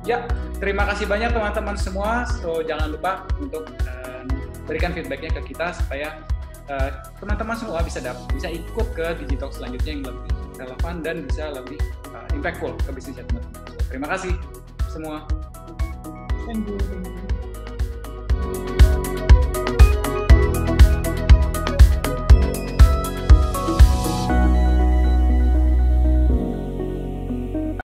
ya, terima kasih banyak teman-teman semua. So, jangan lupa untuk berikan feedback-nya ke kita supaya teman-teman semua bisa ikut ke Digitalk selanjutnya yang lebih relevan dan bisa lebih impactful ke bisnisnya teman-teman. So, terima kasih semua. Thank you.